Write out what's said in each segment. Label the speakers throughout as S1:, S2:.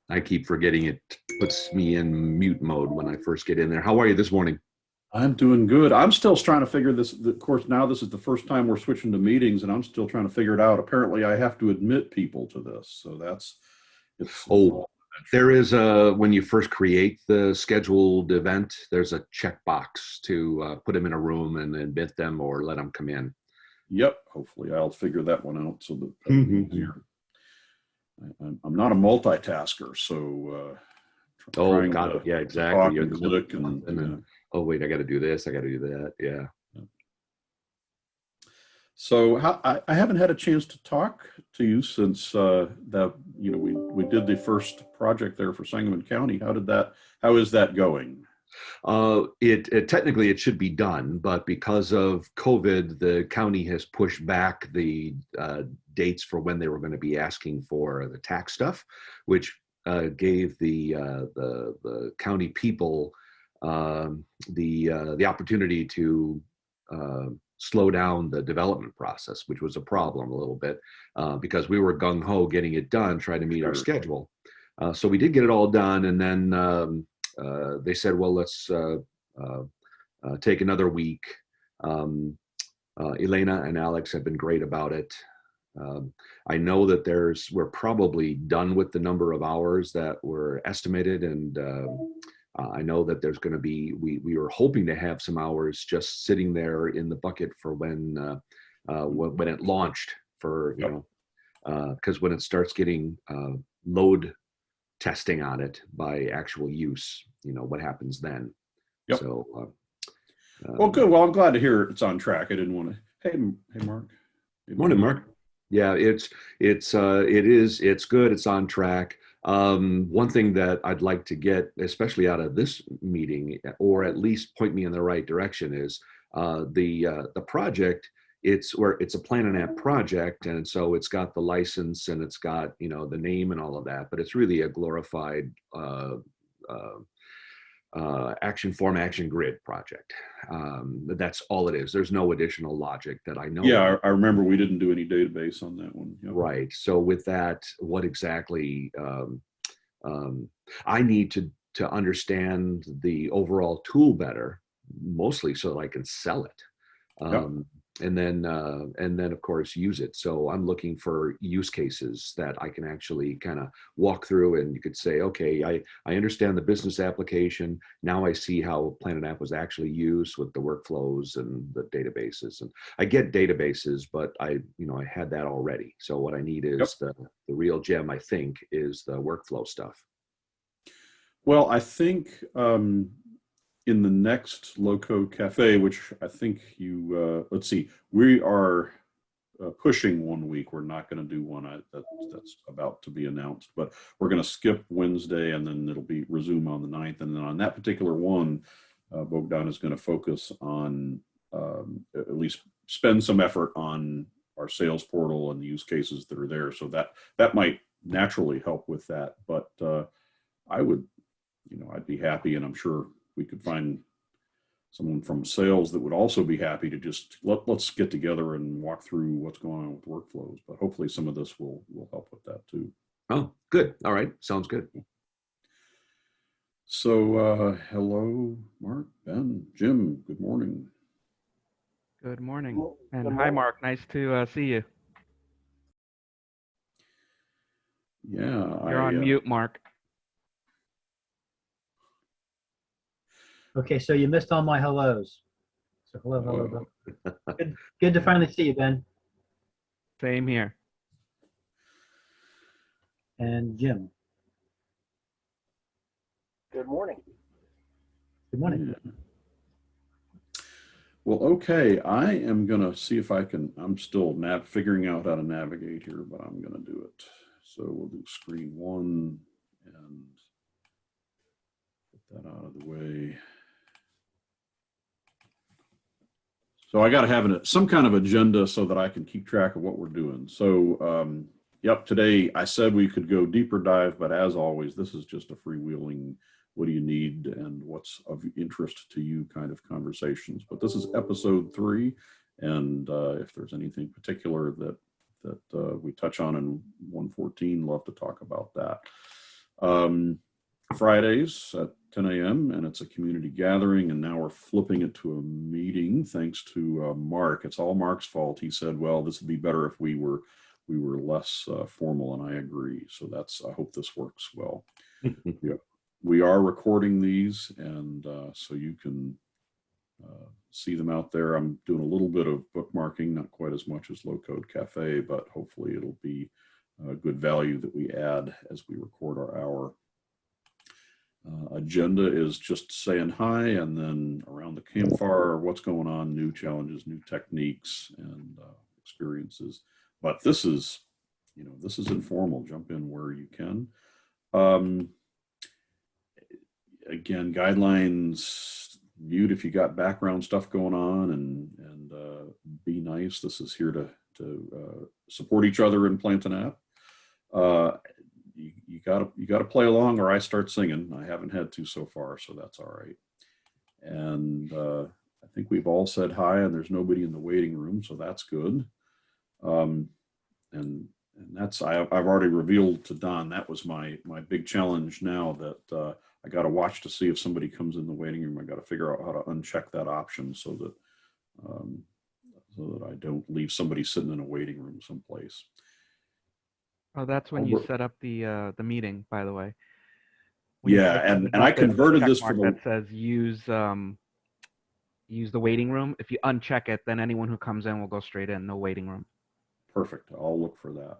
S1: I keep forgetting it puts me in mute mode when I first get in there. How are you this morning?
S2: I'm doing good. I'm still trying to figure this. Of course, now this is the first time we're switching to meetings, and I'm still trying to figure it out. Apparently, I have to admit people to this, so it's a
S1: Oh,
S2: little
S1: there is a, when you first create the scheduled event, there's a checkbox to put them in a room and admit them or let them come in.
S2: Yep. Hopefully, I'll figure that one out so that that'll be
S1: Mhm.
S2: easier. I'm not a multitasker, so
S1: Oh,
S2: trying
S1: got it. Yeah,
S2: to
S1: exactly.
S2: talk
S1: You're in
S2: and
S1: the middle
S2: click
S1: of
S2: and
S1: something
S2: yeah.
S1: and, oh, wait, I got to do this. I got to do that. Yeah.
S2: So I haven't had a chance to talk to you since that we did the first project there for Sangamon County. How is that going?
S1: It technically it should be done, but because of COVID, the county has pushed back the dates for when they were going to be asking for the tax stuff, which gave the county people the opportunity to slow down the development process, which was a problem a little bit because we were gung ho getting it done, trying to meet our
S2: Sure.
S1: schedule. So we did get it all done, and then they said, well, let's uh, take another week. Um, Elena and Alex have been great about it. Um, I know that we're probably done with the number of hours that were estimated, and I know that there's going to be, we were hoping to have some hours just sitting there in the bucket for when it launched for,
S2: Yep.
S1: because when it starts getting load testing on it by actual use, what happens then.
S2: Yep.
S1: So,
S2: Well, good. Well, I'm glad to hear it's on track. I didn't want to. Hey, Mark. Hey,
S1: morning,
S2: Ben.
S1: Mark. Yeah, it's good. It's on track. One thing that I'd like to get, especially out of this meeting, or at least point me in the right direction, is the project. It's a plan and app project, and so it's got the license and it's got the name and all of that, but it's really a glorified uh, action form, action grid project. That's all it is. There's no additional logic that I know
S2: Yeah,
S1: of.
S2: I remember we didn't do any database on that one. Yep.
S1: Right. So with that, what exactly um, I need to understand the overall tool better, mostly so that I can sell it.
S2: Yep.
S1: Um, and then of course use it. So I'm looking for use cases that I can actually kind of walk through, and you could say, okay, I understand the business application. Now I see how Planet App was actually used with the workflows and the databases. And I get databases, but I had that already. So what I need
S2: Yep.
S1: is the real gem, I think, is the workflow stuff.
S2: Well, I think in the next Loco Cafe, which I think let's see, we are pushing 1 week. We're not going to do one that's about to be announced, but we're going to skip Wednesday and then it'll be resume on the 9th. And then on that particular one, Bogdan is going to focus on at least spend some effort on our sales portal and the use cases that are there. So that might naturally help with that. But I would, I'd be happy, and I'm sure we could find someone from sales that would also be happy to just let's get together and walk through what's going on with workflows. But hopefully some of this will help with that too.
S1: Oh, good. All right. Sounds good.
S2: So hello, Mark, Ben, Jim. Good morning.
S3: Good morning.
S4: Well,
S3: And
S4: good
S3: hi,
S4: morning.
S3: Mark. Nice to see you.
S2: Yeah,
S3: You're on mute, Mark.
S4: Okay, so you missed all my hellos. So hello.
S2: uh,
S4: Good to finally see you, Ben
S3: Same here.
S4: and Jim.
S5: Good morning.
S4: Good morning.
S2: yeah. Well, okay. I am gonna see if I can. I'm still figuring out how to navigate here, but I'm gonna do it. So we'll do screen one and get that out of the way. So I got to have some kind of agenda so that I can keep track of what we're doing. So, yep, today I said we could go deeper dive, but as always, this is just a freewheeling, what do you need and what's of interest to you kind of conversations. But this is episode 3. And if there's anything particular that we touch on in 114, love to talk about that. Fridays at 10 a.m. and it's a community gathering, and now we're flipping it to a meeting thanks to Mark. It's all Mark's fault. He said, well, this would be better if we were less formal, and I agree. So I hope this works well. Yeah, we are recording these, and so you can see them out there. I'm doing a little bit of bookmarking, not quite as much as Low Code Cafe, but hopefully it'll be good value that we add as we record our hour. Agenda is just saying hi, and then around the campfire, what's going on, new challenges, new techniques, and experiences. But this is informal. Jump in where you can. Again, guidelines: mute if you got background stuff going on, and be nice. This is here to support each other and plant an app. You gotta play along, or I start singing. I haven't had to so far, so that's all right. And I think we've all said hi, and there's nobody in the waiting room, so that's good. And that's I've already revealed to Don that was my big challenge now, that I got to watch to see if somebody comes in the waiting room. I got to figure out how to uncheck that option so that I don't leave somebody sitting in a waiting room someplace.
S3: Oh, that's when you set up the meeting, by the way.
S2: Yeah, and I converted this for
S3: that says use the waiting room. If you uncheck it, then anyone who comes in will go straight in. No waiting room.
S2: Perfect. I'll look for that.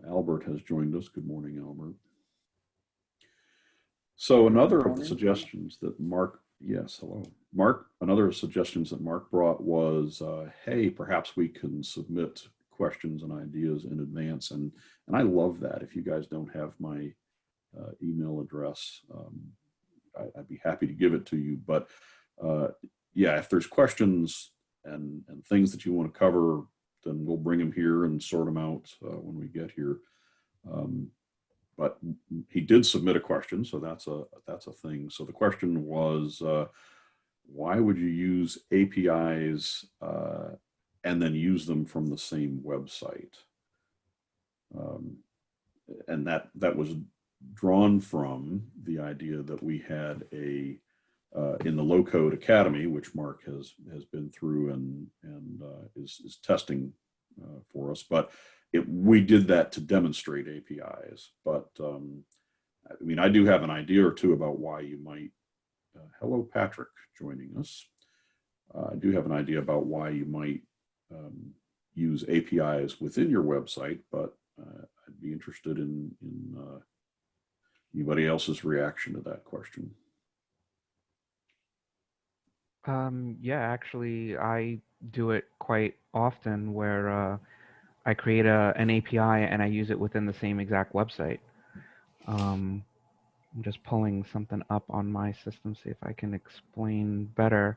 S2: Albert has joined us. Good morning, Albert. So another of the suggestions that Mark, yes, hello. Mark, another of the suggestions that Mark brought was, hey, perhaps we can submit questions and ideas in advance. And I love that. If you guys don't have my email address, I'd be happy to give it to you. But yeah, if there's questions and things that you want to cover, then we'll bring them here and sort them out when we get here. But he did submit a question, so that's a thing. So the question was, why would you use APIs and then use them from the same website? And that was drawn from the idea that we had in the Low Code Academy, which Mark has been through and is testing for us. But we did that to demonstrate APIs. But I mean, I do have an idea or two about why you might. Hello, Patrick, joining us. I do have an idea about why you might use APIs within your website, but I'd be interested in anybody else's reaction to that question.
S3: Yeah, actually, I do it quite often where I create an API and I use it within the same exact website. I'm just pulling something up on my system, see if I can explain better.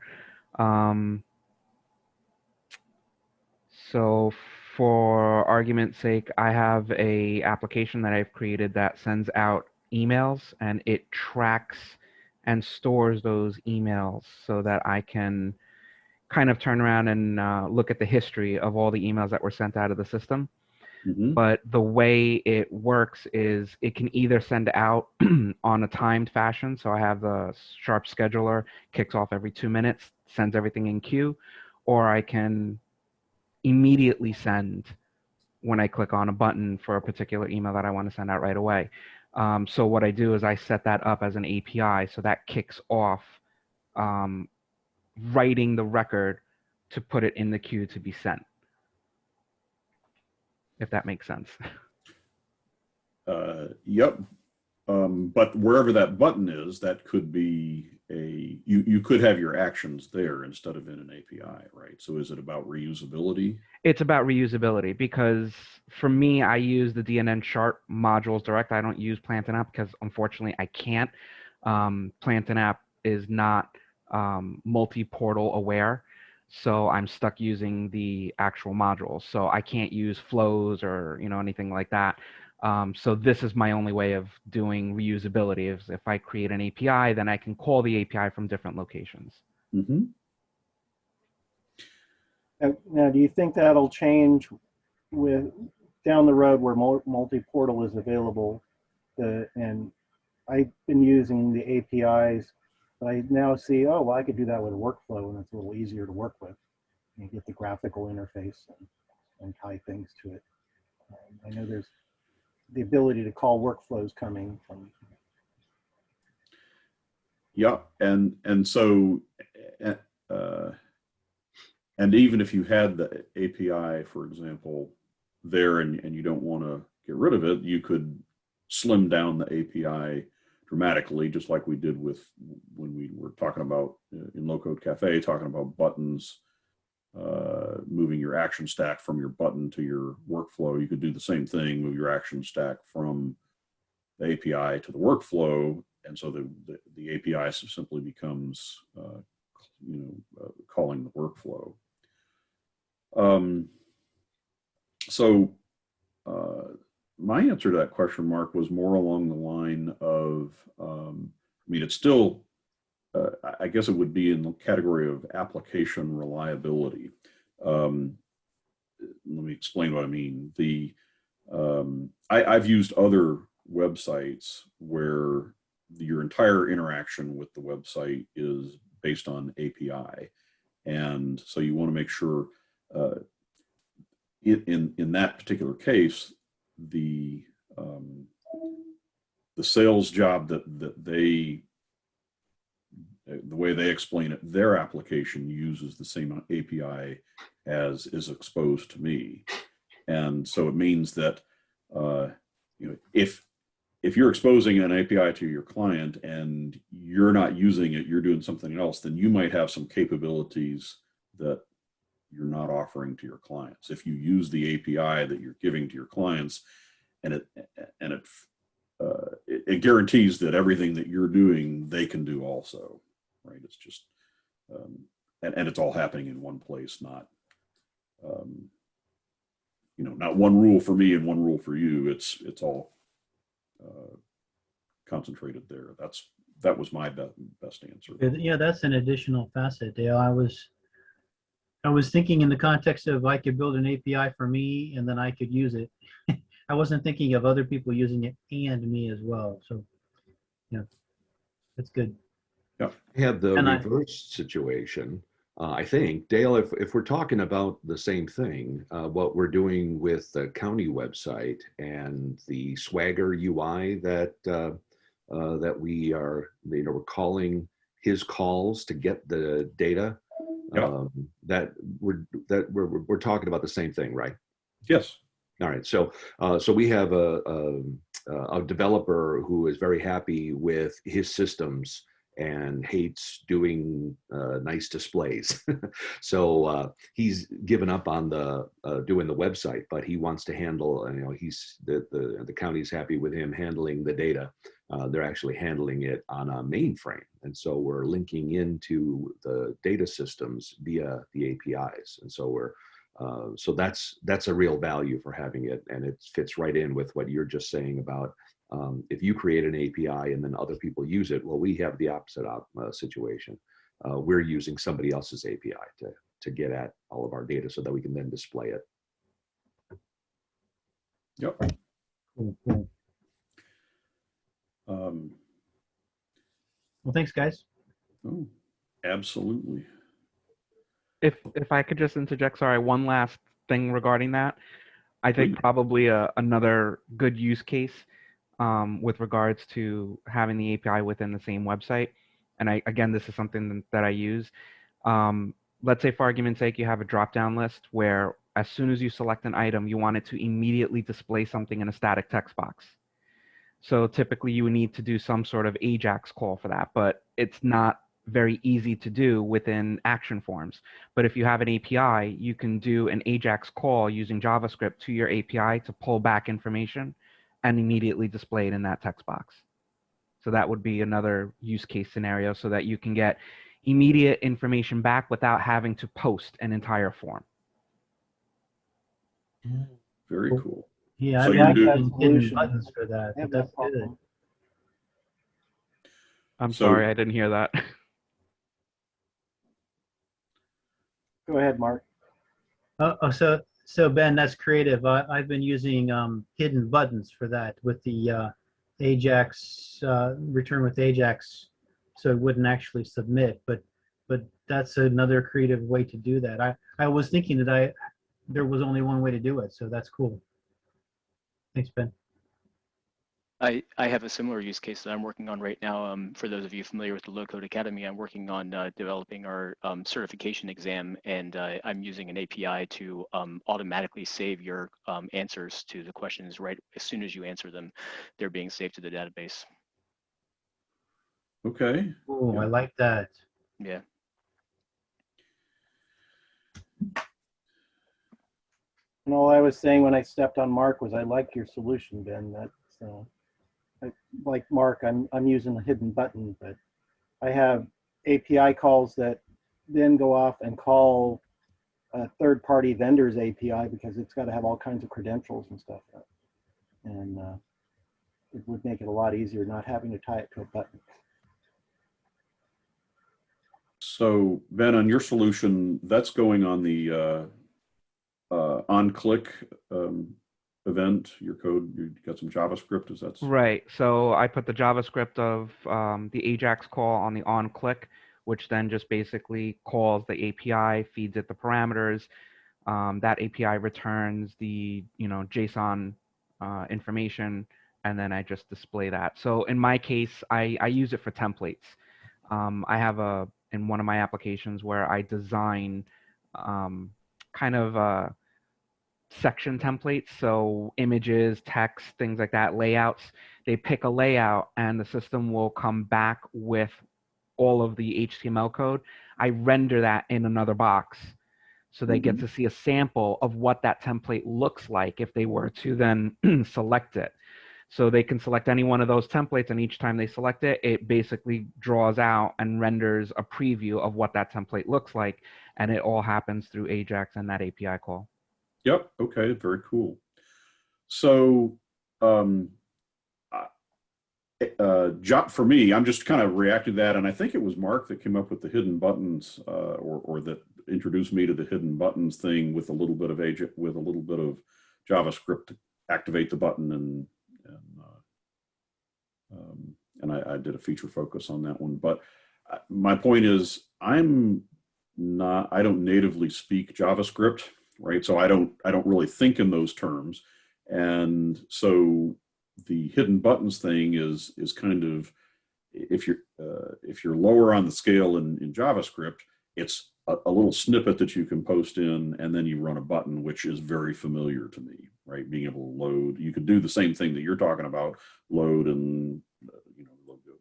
S3: So for argument's sake, I have a application that I've created that sends out emails, and it tracks and stores those emails so that I can kind of turn around and look at the history of all the emails that were sent out of the system.
S2: Mm-hmm.
S3: But the way it works is it can either send out on a timed fashion. So I have the Sharp scheduler, kicks off every 2 minutes, sends everything in queue, or I can immediately send when I click on a button for a particular email that I want to send out right away. So what I do is I set that up as an API, so that kicks off writing the record to put it in the queue to be sent, if that makes sense.
S2: Yep. But wherever that button is, that could be you could have your actions there instead of in an API, right? So is it about reusability?
S3: It's about reusability, because for me, I use the DNN Sharp modules direct. I don't use Plant an App because unfortunately I can't. Plant an App is not multi-portal aware, so I'm stuck using the actual modules. So I can't use flows or anything like that. So this is my only way of doing reusability. Is if I create an API, then I can call the API from different locations.
S2: Mm-hmm.
S5: Now, do you think that'll change with
S4: down the road where multi-portal is available, and I've been using the APIs, but I now see, oh, well, I could do that with a workflow, and it's a little easier to work with. You get the graphical interface and tie things to it. I know there's the ability to call workflows coming from.
S2: Yeah, and so, and even if you had the API, for example, there, and you don't want to get rid of it, you could slim down the API dramatically, just like we did with when we were talking about in Low Code Cafe, talking about buttons, moving your action stack from your button to your workflow. You could do the same thing, move your action stack from the API to the workflow, and so the API simply becomes calling the workflow. So my answer to that question, Mark, was more along the line of, I mean, it's still, I guess it would be in the category of application reliability. Let me explain what I mean. I've used other websites where your entire interaction with the website is based on API. And so you want to make sure in that particular case, the sales job that they, the way they explain it, their application uses the same API as is exposed to me. And so it means that if you're exposing an API to your client and you're not using it, you're doing something else, then you might have some capabilities that you're not offering to your clients. If you use the API that you're giving to your clients, and it guarantees that everything that you're doing, they can do also, right? It's just, and it's all happening in one place, not, not one rule for me and one rule for you. It's all concentrated there. That was my best answer.
S5: Yeah, that's an additional facet, Dale. I was thinking in the context of I could build an API for me and then I could use it. I wasn't thinking of other people using it and me as well. So, yeah, that's good.
S2: Yeah,
S1: I have the reverse situation. I think, Dale, if we're talking about the same thing, what we're doing with the county website and the Swagger UI that we are, we're calling his calls to get the data.
S2: Yeah.
S1: That we're talking about the same thing, right?
S2: Yes.
S1: All right. So we have a developer who is very happy with his systems and hates doing nice displays. So he's given up on the doing the website, but he wants to handle. He's the county's happy with him handling the data. They're actually handling it on a mainframe, and so we're linking into the data systems via the APIs, and so so that's a real value for having it, and it fits right in with what you're just saying about if you create an API and then other people use it. Well, we have the opposite situation. We're using somebody else's API to get at all of our data so that we can then display it.
S2: Yep.
S5: Cool. Well, thanks, guys.
S2: Oh, absolutely.
S3: If I could just interject, sorry, one last thing regarding that. I think probably another good use case with regards to having the API within the same website. And again, this is something that I use. Let's say, for argument's sake, you have a drop-down list where as soon as you select an item, you want it to immediately display something in a static text box. So typically you would need to do some sort of AJAX call for that, but it's not very easy to do within action forms. But if you have an API, you can do an AJAX call using JavaScript to your API to pull back information and immediately display it in that text box. So that would be another use case scenario so that you can get immediate information back without having to post an entire form.
S2: Very cool.
S5: Yeah,
S2: So
S5: I've
S2: you
S5: been
S2: do-
S5: using hidden buttons for that. But that's good.
S3: I'm
S2: So-
S3: sorry, I didn't hear that.
S4: Go ahead, Mark.
S5: So So Ben, that's creative. I've been using hidden buttons for that with the Ajax return with Ajax, so it wouldn't actually submit. But that's another creative way to do that. I was thinking that there was only one way to do it, so that's cool. Thanks, Ben.
S6: I have a similar use case that I'm working on right now. For those of you familiar with the Low Code Academy, I'm working on developing our certification exam, and I'm using an API to automatically save your answers to the questions right as soon as you answer them. They're being saved to the database.
S2: Okay.
S5: Oh,
S2: Yeah.
S5: I like that.
S6: Yeah.
S4: And all I was saying when I stepped on Mark was I like your solution, Ben. That's like Mark, I'm using a hidden button, but I have API calls that then go off and call a third-party vendor's API because it's got to have all kinds of credentials and stuff. And it would make it a lot easier not having to tie it to a button.
S2: So Ben, on your solution, that's going on the on-click event, your code, you got some JavaScript, is that?
S3: Right. So I put the JavaScript of the Ajax call on the on-click, which then just basically calls the API, feeds it the parameters. That API returns the JSON information, and then I just display that. So in my case, I use it for templates. I have in one of my applications where I design kind of section templates, so images, text, things like that, layouts. They pick a layout and the system will come back with all of the HTML code. I render that in another box, so they get to see a sample of what that template looks like if they were to then select it. So they can select any one of those templates, and each time they select it, it basically draws out and renders a preview of what that template looks like, and it all happens through Ajax and that API call.
S2: Yep. Okay. Very cool. So, for me, I'm just kind of reacting to that, and I think it was Mark that came up with the hidden buttons, or that introduced me to the hidden buttons thing with a little bit of JavaScript to activate the button, and I did a feature focus on that one. But my point is, I don't natively speak JavaScript. Right, so I don't really think in those terms, and so the hidden buttons thing is kind of, if you're lower on the scale in JavaScript, it's a little snippet that you can post in, and then you run a button, which is very familiar to me. Right, being able to load, you could do the same thing that you're talking about, load and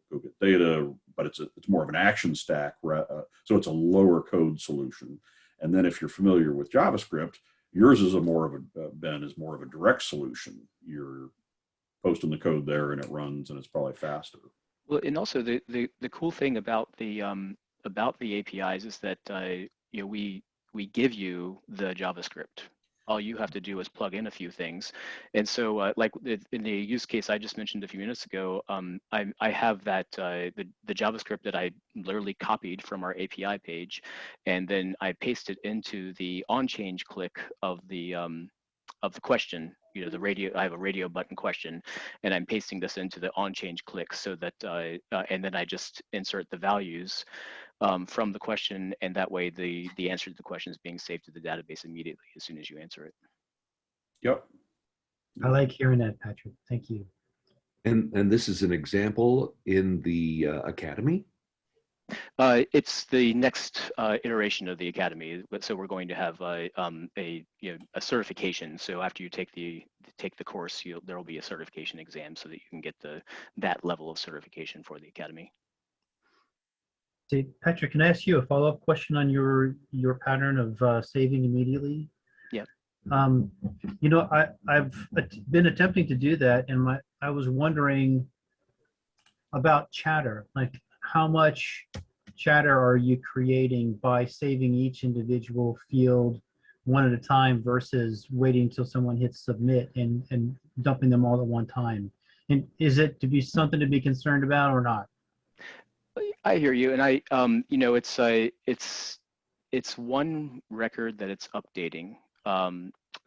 S2: go get data, but it's more of an action stack, so it's a lower code solution. And then if you're familiar with JavaScript, yours is Ben is more of a direct solution. You're posting the code there and it runs, and it's probably faster.
S6: Well, and also the cool thing about the APIs is that we give you the JavaScript. All you have to do is plug in a few things. And so like in the use case I just mentioned a few minutes ago, I have that the JavaScript that I literally copied from our API page, and then I pasted into the on change click of the question, the radio. I have a radio button question, and I'm pasting this into the on change click so that, and then I just insert the values from the question, and that way the answer to the question is being saved to the database immediately as soon as you answer it.
S2: Yep.
S5: I like hearing that, Patrick. Thank you.
S1: And this is an example in the Academy?
S6: It's the next iteration of the Academy. So we're going to have a certification. So after you take the course, there will be a certification exam so that you can get that level of certification for the Academy.
S5: Say, Patrick, can I ask you a follow-up question on your pattern of saving immediately?
S6: Yeah.
S5: I've been attempting to do that, and I was wondering about chatter. Like, how much chatter are you creating by saving each individual field one at a time versus waiting until someone hits submit and dumping them all at one time? And is it to be something to be concerned about or not?
S6: I hear you, and it's one record that it's updating.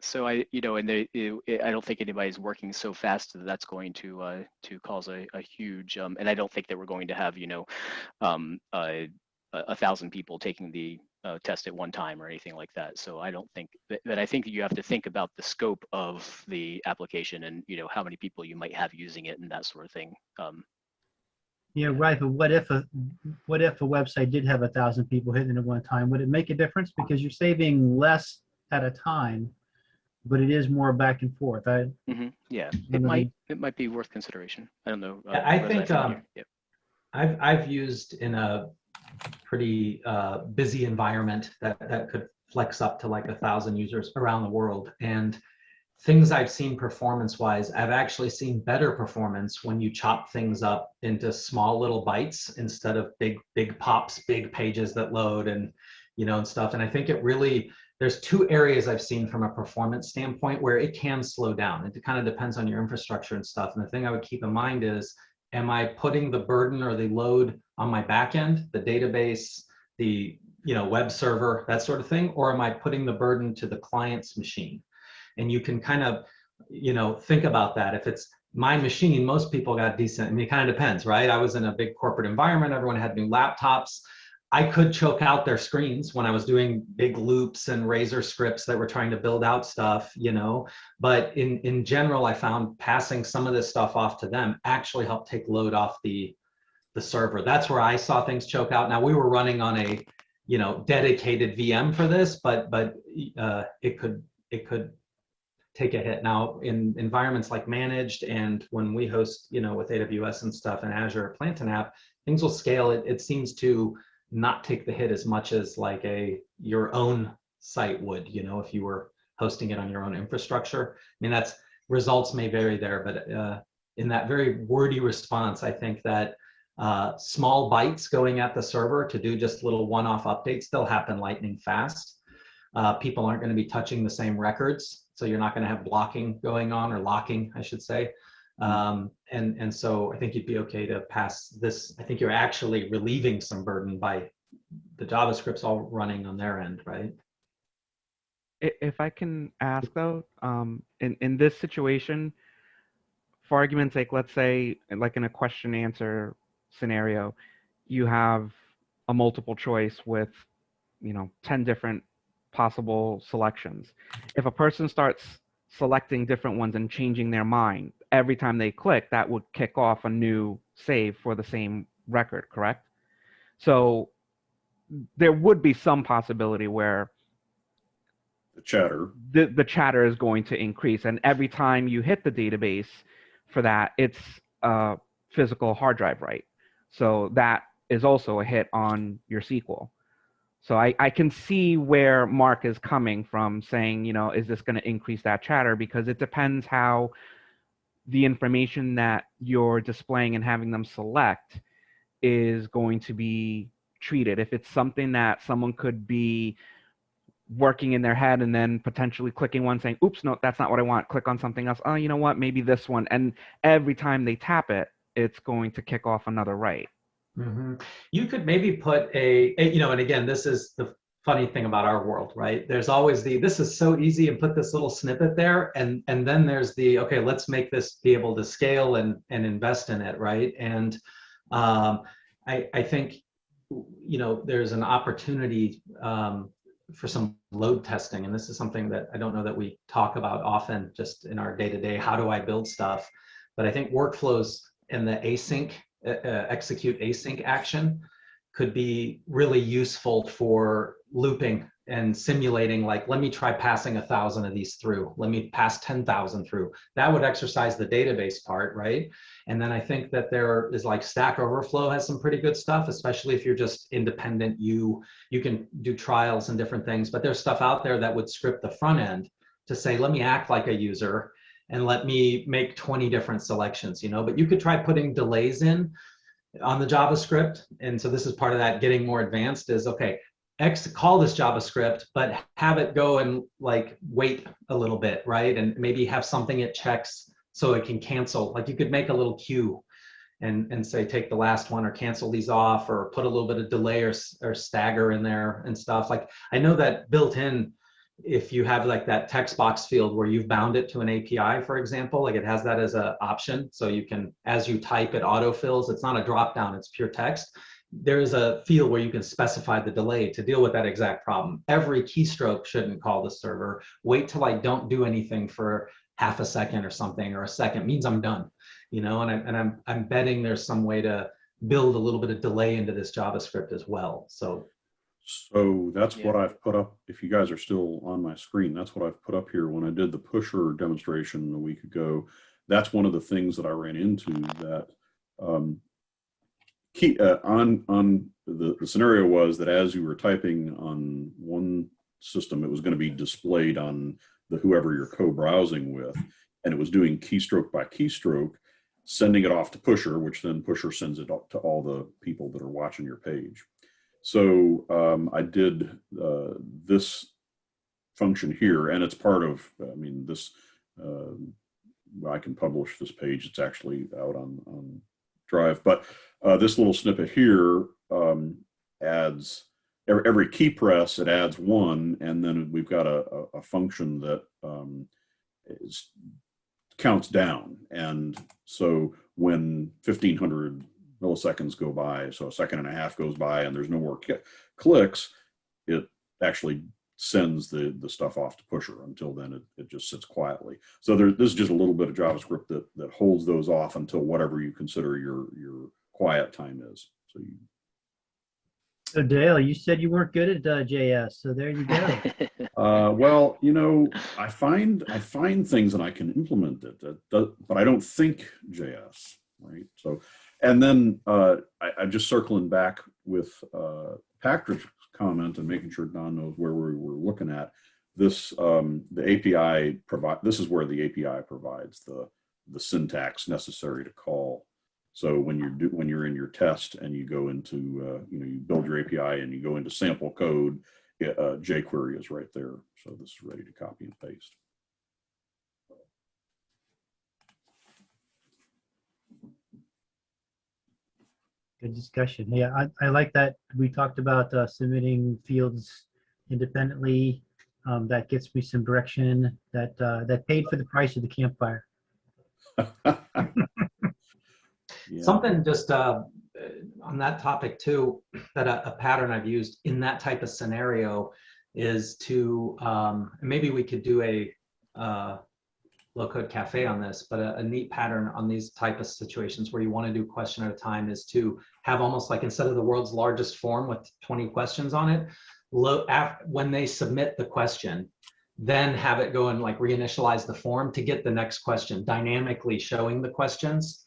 S6: So I, you know, and I don't think anybody's working so fast that that's going to cause a huge, and I don't think that we're going to have, you know, 1,000 people taking the test at one time or anything like that. So I don't think that I think that you have to think about the scope of the application and, you know, how many people you might have using it and that sort of thing.
S5: Yeah, right. But what if a website did have 1,000 people hitting it at one time? Would it make a difference? Because you're saving less at a time, but it is more back and forth.
S6: Yeah,
S5: I mean,
S6: it might be worth consideration. I don't know.
S7: Yeah, I
S6: Reza,
S7: think
S6: yeah.
S7: I've used in a pretty busy environment that could flex up to like 1,000 users around the world. And things I've seen performance-wise, I've actually seen better performance when you chop things up into small little bites instead of big pops, big pages that load and, you know, and stuff. And I think it really, there's two areas I've seen from a performance standpoint where it can slow down. It kind of depends on your infrastructure and stuff. And the thing I would keep in mind is, am I putting the burden or the load on my backend, the database, the, you know, web server, that sort of thing, or am I putting the burden to the client's machine? And you can kind of, you know, think about that. If it's my machine, most people got decent. I mean, it kind of depends, right? I was in a big corporate environment. Everyone had new laptops. I could choke out their screens when I was doing big loops and razor scripts that were trying to build out stuff, you know. But in general, I found passing some of this stuff off to them actually helped take load off the server. That's where I saw things choke out. Now we were running on a, you know, dedicated VM for this, but it could take a hit. Now in environments like managed and when we host, you know, with AWS and stuff and Azure Plantain app, things will scale. It seems to not take the hit as much as like your own site would, you know, if you were hosting it on your own infrastructure. I mean, that's results may vary there, but in that very wordy response, I think that small bytes going at the server to do just little one-off updates, they'll happen lightning fast. People aren't going to be touching the same records, so you're not going to have blocking going on, or locking, I should say. And so I think you'd be okay to pass this. I think you're actually relieving some burden by the JavaScript's all running on their end, right?
S3: If I can ask though, in this situation, for argument's sake, let's say like in a question answer scenario, you have a multiple choice with, you know, 10 different possible selections. If a person starts selecting different ones and changing their mind every time they click, that would kick off a new save for the same record, correct? So there would be some possibility where
S2: The chatter.
S3: the chatter is going to increase, and every time you hit the database for that, it's a physical hard drive write. So that is also a hit on your SQL. So I can see where Mark is coming from, saying, you know, is this going to increase that chatter? Because it depends how the information that you're displaying and having them select is going to be treated. If it's something that someone could be working in their head and then potentially clicking one saying, oops, no, that's not what I want. Click on something else. Oh, you know what? Maybe this one. And every time they tap it, it's going to kick off another write.
S7: Mm-hmm. You could maybe put you know, and again, this is the funny thing about our world, right? There's always this is so easy, and put this little snippet there, and then there's okay, let's make this be able to scale and invest in it, right? And I think, you know, there's an opportunity for some load testing, and this is something that I don't know that we talk about often just in our day-to-day, how do I build stuff? But I think workflows and the async, execute async action could be really useful for looping and simulating, like, let me try passing 1,000 of these through. Let me pass 10,000 through. That would exercise the database part, right? And then I think that there is like Stack Overflow has some pretty good stuff, especially if you're just independent. You can do trials and different things, but there's stuff out there that would script the front end to say, let me act like a user and let me make 20 different selections, you know, but you could try putting delays in on the JavaScript. And so this is part of that getting more advanced is, okay, call this JavaScript, but have it go and like wait a little bit, right? And maybe have something it checks so it can cancel. Like you could make a little queue and say, take the last one or cancel these off, or put a little bit of delay or stagger in there and stuff. Like I know that built in, if you have like that text box field where you've bound it to an API, for example, like it has that as an option. So you can, as you type, it autofills. It's not a drop down, it's pure text. There's a field where you can specify the delay to deal with that exact problem. Every keystroke shouldn't call the server. Wait till I don't do anything for half a second or something, or a second means I'm done, you know, and I'm betting there's some way to build a little bit of delay into this JavaScript as well. So
S2: that's what I've put up. If you guys are still on my screen, that's what I've put up here when I did the pusher demonstration a week ago. That's one of the things that I ran into that on the scenario was that as you were typing on one system, it was going to be displayed on the whoever you're co-browsing with, and it was doing keystroke by keystroke, sending it off to pusher, which then pusher sends it up to all the people that are watching your page. So I did this function here, and it's part of, I mean, this, I can publish this page. It's actually out on Drive, but this little snippet here adds, every key press, it adds one, and then we've got a function that counts down. And so when 1500 milliseconds go by, so a second and a half goes by and there's no more clicks, it actually sends the stuff off to pusher. Until then, it just sits quietly. So this is just a little bit of JavaScript that holds those off until whatever you consider your quiet time is. So you.
S5: So Dale, you said you weren't good at JS, so there you go.
S2: Well, you know, I find things and I can implement it, but I don't think JS, right? So, and then I'm just circling back with Patrick's comment and making sure Don knows where we were looking at. This the API this is where the API provides the syntax necessary to call. So when you're in your test and you go into you build your API and you go into sample code, jQuery is right there. So this is ready to copy and paste.
S5: Good discussion. Yeah, I like that. We talked about submitting fields independently. That gets me some direction. That paid for the price of the Campfire.
S2: Yeah.
S7: Something just on that topic too, that a pattern I've used in that type of scenario is to, maybe we could do a low-code cafe on this, but a neat pattern on these type of situations where you want to do question at a time is to have almost like, instead of the world's largest form with 20 questions on it, when they submit the question, then have it go and like reinitialize the form to get the next question, dynamically showing the questions.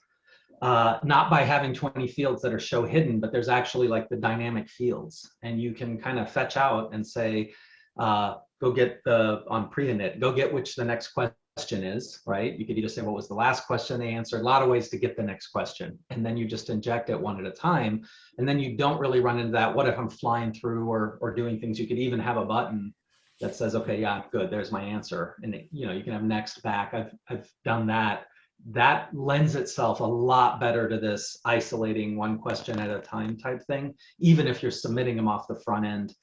S7: Not by having 20 fields that are show hidden, but there's actually like the dynamic fields, and you can kind of fetch out and say, go get on pre-init, go get which the next question is, right? You could either say what was the last question they answered, a lot of ways to get the next question, and then you just inject it one at a time, and then you don't really run into that, what if I'm flying through or doing things. You could even have a button that says, okay, yeah, good, there's my answer, and you can have next, back. I've done that. That lends itself a lot better to this isolating one question at a time type thing. Even if you're submitting them off the front end,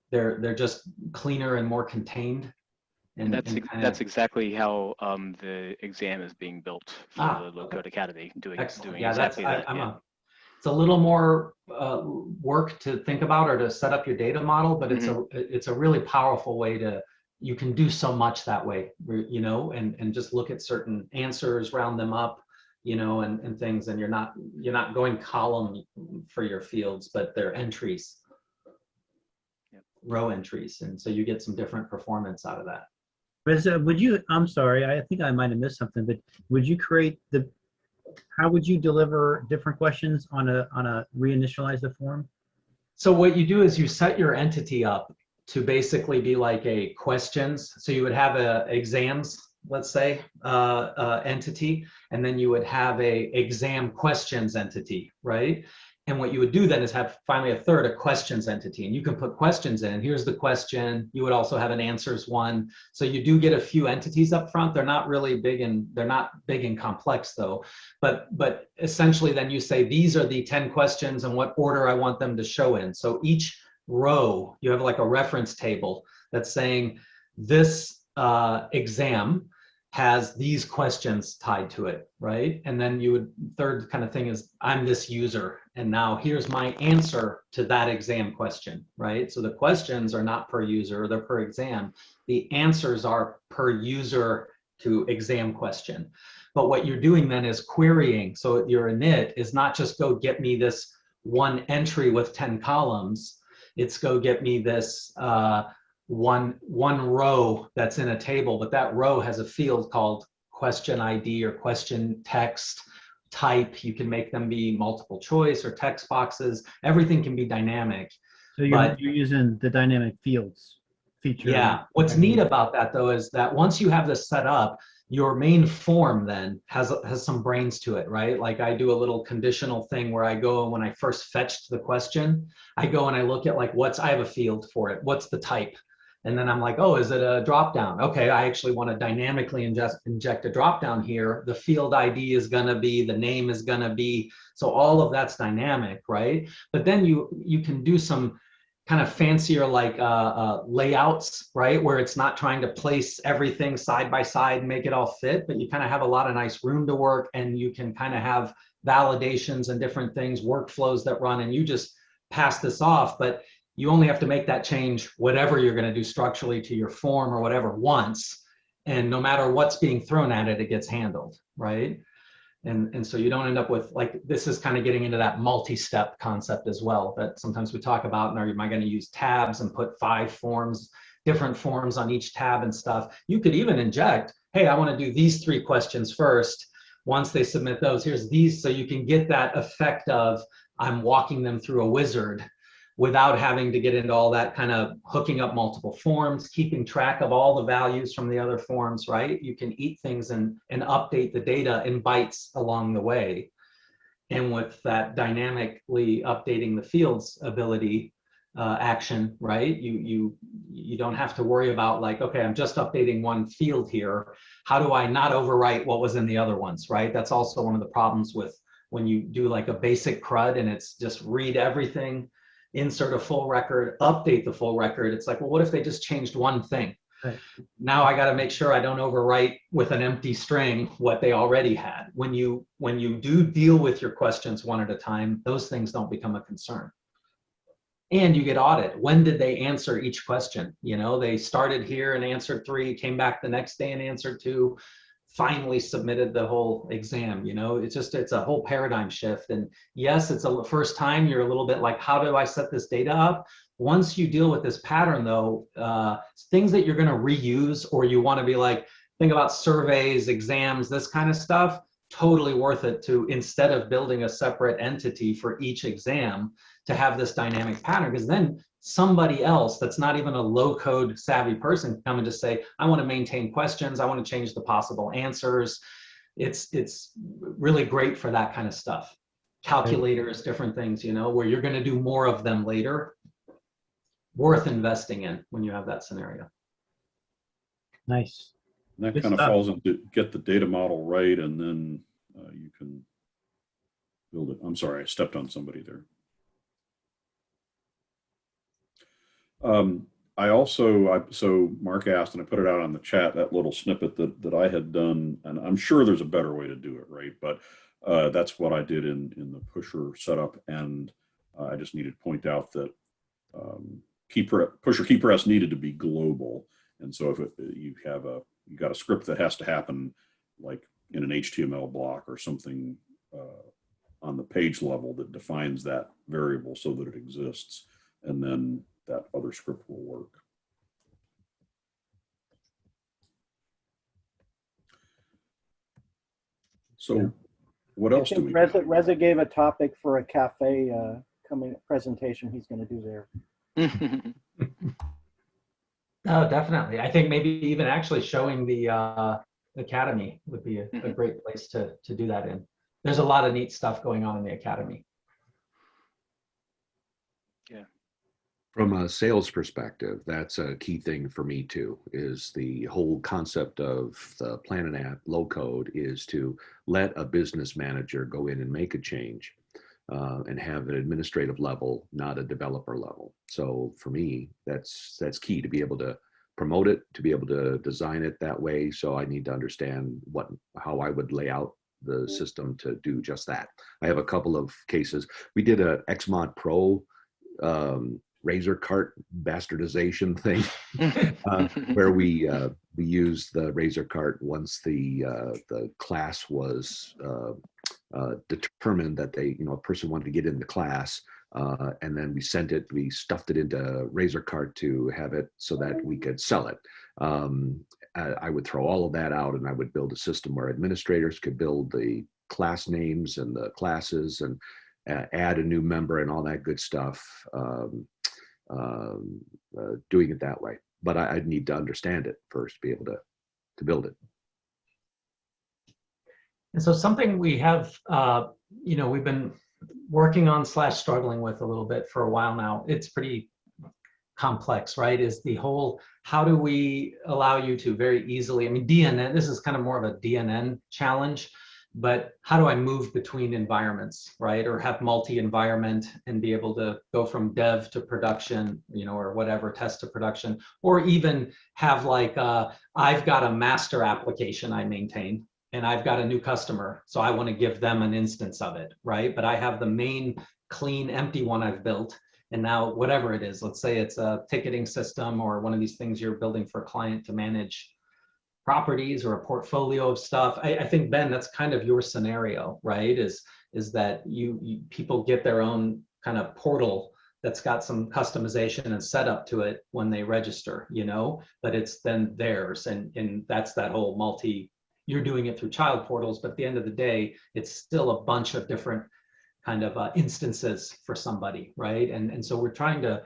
S7: they're just cleaner and more contained. And
S6: that's exactly how the exam is being built for the Low Code Academy. Doing
S7: yeah,
S6: exactly that.
S7: It's a little more work to think about or to set up your data model, but it's a really powerful way to. You can do so much that way, and just look at certain answers, round them up, and things, and you're not going column for your fields, but they're entries, row entries, and so you get some different performance out of that.
S5: I'm sorry, I think I might have missed something, but would you create how would you deliver different questions on a reinitialize the form?
S7: So what you do is you set your entity up to basically be like a questions. So you would have a exams, let's say, entity, and then you would have a exam questions entity, right? And what you would do then is have finally a third, a questions entity, and you can put questions in. Here's the question. You would also have an answers one. So you do get a few entities up front. They're not really big and they're not big and complex though. But essentially then you say, these are the 10 questions and what order I want them to show in. So each row, you have like a reference table that's saying, this exam has these questions tied to it, right? And then you would, third kind of thing is, I'm this user, and now here's my answer to that exam question, right? So the questions are not per user, they're per exam. The answers are per user to exam question. But what you're doing then is querying. So your init is not just go get me this one entry with 10 columns. It's go get me this one row that's in a table, but that row has a field called question ID or question text type. You can make them be multiple choice or text boxes. Everything can be dynamic.
S5: So you're using the dynamic fields feature.
S7: Yeah. What's neat about that though is that once you have this set up, your main form then has some brains to it, right? Like I do a little conditional thing where I go, when I first fetched the question, I go and I look at like I have a field for it. What's the type? And then I'm like, oh, is it a drop down? Okay, I actually want to dynamically inject a drop down here. The field ID is going to be, the name is going to be, so all of that's dynamic, right? But then you can do some kind of fancier like layouts, right? Where it's not trying to place everything side by side, make it all fit, but you kind of have a lot of nice room to work, and you can kind of have validations and different things, workflows that run, and you just pass this off. But you only have to make that change, whatever you're going to do structurally to your form or whatever, once. And no matter what's being thrown at it, it gets handled, right? And so you don't end up with, like, this is kind of getting into that multi-step concept as well, that sometimes we talk about, and am I going to use tabs and put 5 forms, different forms on each tab and stuff. You could even inject, hey, I want to do these 3 questions first. Once they submit those, here's these, so you can get that effect of I'm walking them through a wizard, without having to get into all that kind of hooking up multiple forms, keeping track of all the values from the other forms, right? You can eat things and update the data in bytes along the way. And with that dynamically updating the fields ability action, right? You don't have to worry about like, okay, I'm just updating one field here. How do I not overwrite what was in the other ones, right? That's also one of the problems with when you do like a basic CRUD and it's just read everything, insert a full record, update the full record. It's like, well, what if they just changed one thing?
S5: Right.
S7: Now I got to make sure I don't overwrite with an empty string what they already had. When you do deal with your questions one at a time, those things don't become a concern. And you get audit. When did they answer each question? You know, they started here and answered 3, came back the next day and answered 2, finally submitted the whole exam. You know, it's a whole paradigm shift. And yes, it's a first time you're a little bit like, how do I set this data up? Once you deal with this pattern though, things that you're going to reuse, or you want to be like, think about surveys, exams, this kind of stuff, totally worth it to, instead of building a separate entity for each exam, to have this dynamic pattern, because then somebody else that's not even a low code savvy person can come and just say, I want to maintain questions, I want to change the possible answers. It's really great for that kind of stuff. Calculators, different things, you know, where you're going to do more of them later. Worth investing in when you have that scenario.
S5: Nice.
S2: And that
S5: Good
S2: kind of
S5: stuff.
S2: falls into get the data model right, and then you can build it. I'm sorry, I stepped on somebody there. So Mark asked, and I put it out on the chat, that little snippet that I had done, and I'm sure there's a better way to do it, right? But that's what I did in the pusher setup, and I just needed to point out that pusher key press needed to be global, and so if you got a script that has to happen like in an HTML block or something on the page level that defines that variable so that it exists, and then that other script will work. So what else do we got?
S4: Reza gave a topic for a cafe coming presentation he's going to do there.
S7: Oh, definitely. I think maybe even actually showing the academy would be a great place to do that in. There's a lot of neat stuff going on in the academy.
S6: Yeah.
S1: From a sales perspective, that's a key thing for me too, is the whole concept of the Planet app low code is to let a business manager go in and make a change and have an administrative level, not a developer level. So for me, that's key, to be able to promote it, to be able to design it that way. So I need to understand how I would lay out the system to do just that. I have a couple of cases. We did a Xmod Pro razor cart bastardization thing where we used the razor cart once the class was determined that a person wanted to get in the class, and then we stuffed it into razor cart to have it so that we could sell it. I would throw all of that out, and I would build a system where administrators could build the class names and the classes and add a new member and all that good stuff, doing it that way. But I'd need to understand it first to be able to build it.
S7: And so something we have, we've been working on / struggling with a little bit for a while now. It's pretty complex, right? Is the whole, how do we allow you to very easily, DNN, this is kind of more of a DNN challenge, but how do I move between environments, right? Or have multi-environment and be able to go from dev to production, or whatever, test to production, or even have like, I've got a master application I maintain, and I've got a new customer, so I want to give them an instance of it, right? But I have the main clean, empty one I've built, and now whatever it is, let's say it's a ticketing system or one of these things you're building for a client to manage properties or a portfolio of stuff. I think, Ben, that's kind of your scenario, right? Is that people get their own kind of portal that's got some customization and setup to it when they register, but it's then theirs, and that's that whole you're doing it through child portals, but at the end of the day, it's still a bunch of different kind of instances for somebody, right? And so we're trying to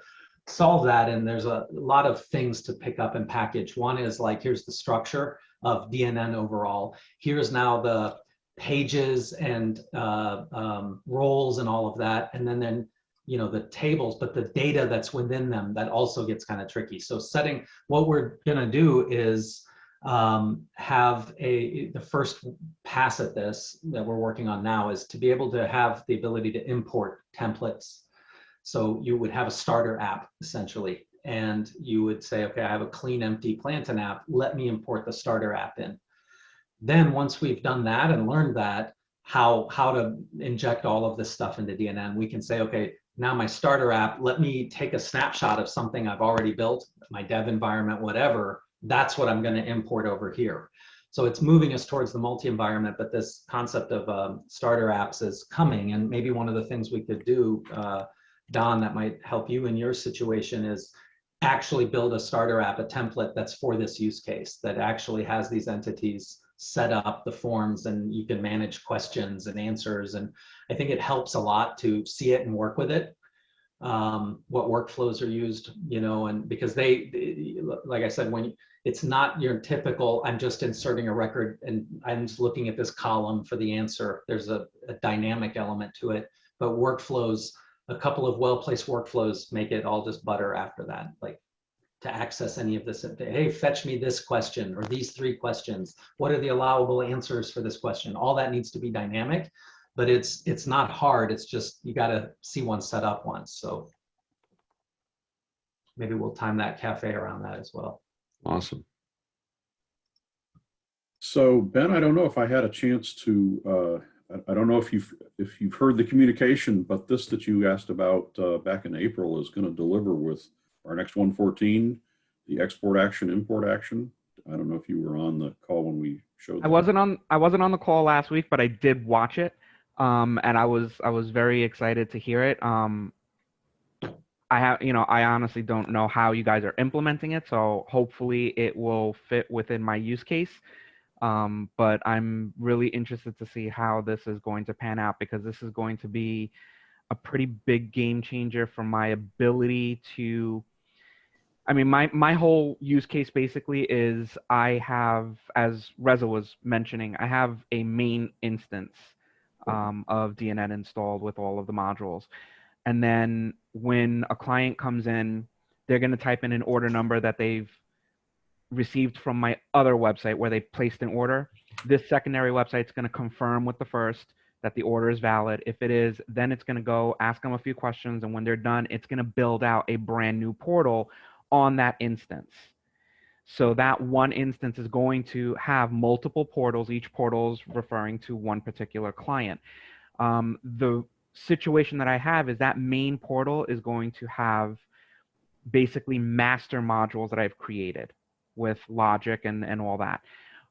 S7: solve that, and there's a lot of things to pick up and package. One is like, here's the structure of DNN overall. Here's now the pages and roles and all of that, and then the tables, but the data that's within them, that also gets kind of tricky. So what we're gonna do is have the first pass at this that we're working on now is to be able to have the ability to import templates. So you would have a starter app essentially, and you would say, okay, I have a clean, empty Plantain app. Let me import the starter app in. Then once we've done that and learned that, how to inject all of this stuff into DNN, we can say, okay, now my starter app, let me take a snapshot of something I've already built, my dev environment, whatever. That's what I'm going to import over here. So it's moving us towards the multi-environment, but this concept of starter apps is coming. And maybe one of the things we could do, Don, that might help you in your situation, is actually build a starter app, a template that's for this use case, that actually has these entities set up, the forms, and you can manage questions and answers. And I think it helps a lot to see it and work with it. What workflows are used, and because they, like I said, when it's not your typical, I'm just inserting a record and I'm just looking at this column for the answer. There's a dynamic element to it, but workflows, a couple of well-placed workflows make it all just butter after that. Like to access any of this, hey, fetch me this question or these 3 questions. What are the allowable answers for this question? All that needs to be dynamic. But it's not hard. It's just you got to see one set up once. So maybe we'll time that cafe around that as well.
S1: Awesome.
S2: So Ben, I don't know if I had a chance to. I don't know if you've heard the communication, but this that you asked about back in April is going to deliver with our next 114, the export action, import action. I don't know if you were on the call when we showed that.
S3: I wasn't on the call last week, but I did watch it. And I was very excited to hear it. I honestly don't know how you guys are implementing it, so hopefully it will fit within my use case. But I'm really interested to see how this is going to pan out, because this is going to be a pretty big game changer for my ability to. My whole use case basically is I have, as Reza was mentioning, I have a main instance of DNN installed with all of the modules. And then when a client comes in, they're going to type in an order number that they've received from my other website where they placed an order. This secondary website is going to confirm with the first that the order is valid. If it is, then it's going to go ask them a few questions. And when they're done, it's going to build out a brand new portal on that instance. So that one instance is going to have multiple portals, each portal's referring to one particular client. The situation that I have is that main portal is going to have basically master modules that I've created with logic and all that.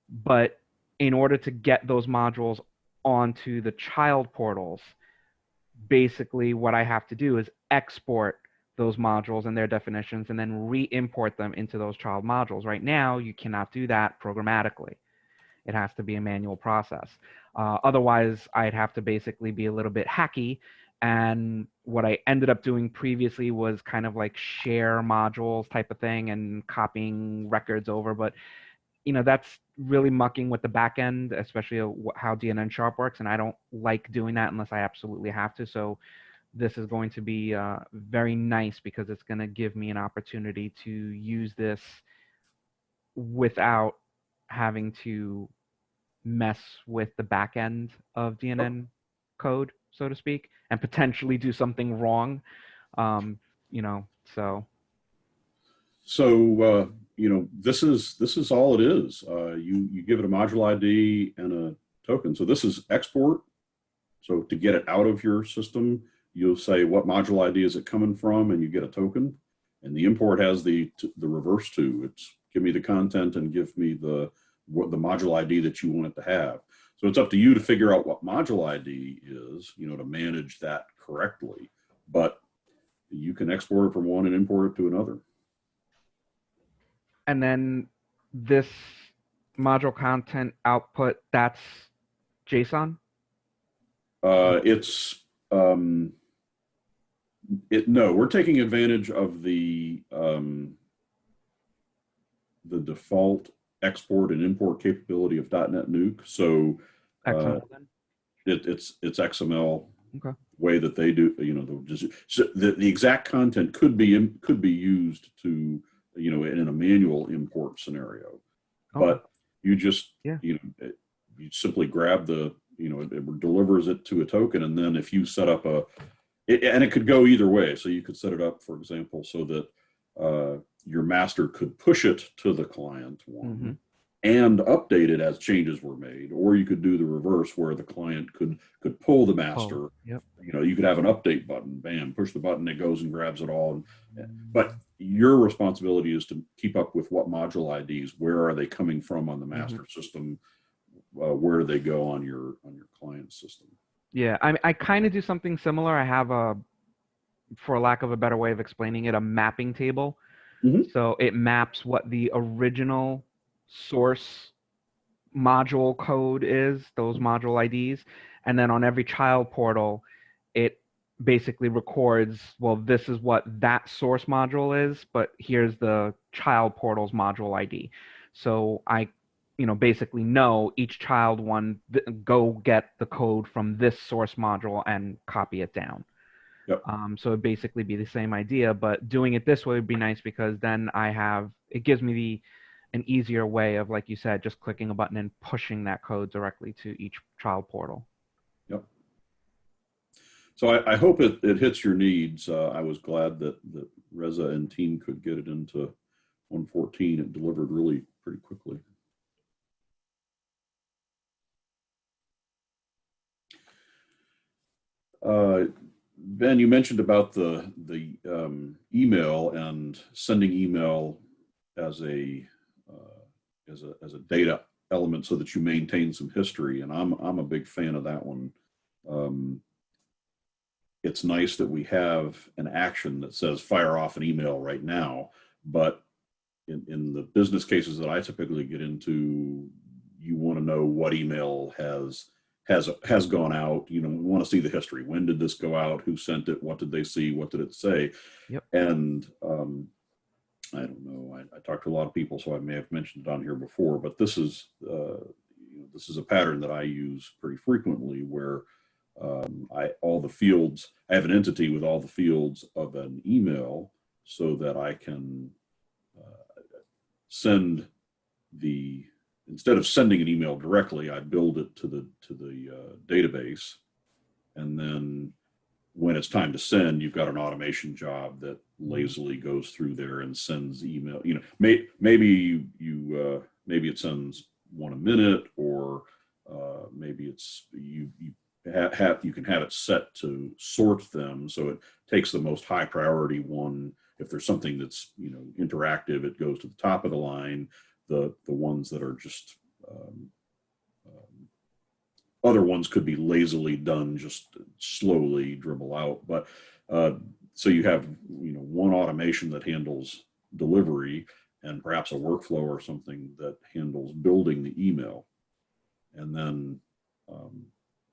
S3: But in order to get those modules onto the child portals, basically what I have to do is export those modules and their definitions and then re-import them into those child modules. Right now, you cannot do that programmatically. It has to be a manual process. Otherwise, I'd have to basically be a little bit hacky. And what I ended up doing previously was kind of like share modules type of thing and copying records over. But that's really mucking with the back end, especially how DNN Sharp works. And I don't like doing that unless I absolutely have to. So this is going to be very nice because it's going to give me an opportunity to use this without having to mess with the back end of DNN code, so to speak, and potentially do something wrong. So.
S2: So this is all it is. You give it a module ID and a token. So this is export. So to get it out of your system, you'll say what module ID is it coming from, and you get a token. And the import has the reverse too. It's give me the content and give me the module ID that you want it to have. So it's up to you to figure out what module ID is, to manage that correctly. But you can export it from one and import it to another.
S3: And then this module content output, that's JSON?
S2: No, we're taking advantage of the default export and import capability of .NET Nuke. So
S3: XML,
S2: it's XML
S3: okay.
S2: way that they do. So the exact content could be used to in a manual import scenario, but you just you simply grab it delivers it to a token, and then if you set up and it could go either way. So you could set it up, for example, so that your master could push it to the client one and update it as changes were made, or you could do the reverse where the client could pull the master. You could have an update button, bam, push the button, it goes and grabs it all. But your responsibility is to keep up with what module IDs, where are they coming from on the master system, where do they go on your client system.
S3: Yeah, I kind of do something similar. I have for lack of a better way of explaining it, a mapping table. So it maps what the original source module code is, those module IDs, and then on every child portal, it basically records, well, this is what that source module is, but here's the child portal's module ID. So I basically know each child one, go get the code from this source module and copy it down.
S2: Yep.
S3: So it'd basically be the same idea, but doing it this way would be nice because then it gives me an easier way of, like you said, just clicking a button and pushing that code directly to each child portal.
S2: Yep. So I hope it hits your needs. I was glad that Reza and team could get it into 1.14. It delivered really pretty quickly. Ben, you mentioned about the email and sending email as a data element so that you maintain some history, and I'm a big fan of that one. It's nice that we have an action that says fire off an email right now, but in the business cases that I typically get into, you want to know what email has gone out. We want to see the history. When did this go out? Who sent it? What did they see? What did it say?
S3: Yep.
S2: And I don't know. I talked to a lot of people, so I may have mentioned it on here before. But this is a pattern that I use pretty frequently, where I have an entity with all the fields of an email, so that I can send instead of sending an email directly, I build it to the database, and then when it's time to send, you've got an automation job that lazily goes through there and sends email. You know, maybe maybe it sends one a minute, or maybe it's you can have it set to sort them, so it takes the most high priority one. If there's something that's, you know, interactive, it goes to the top of the line. The ones that are just other ones could be lazily done, just slowly dribble out. But so you have, you know, one automation that handles delivery, and perhaps a workflow or something that handles building the email. And then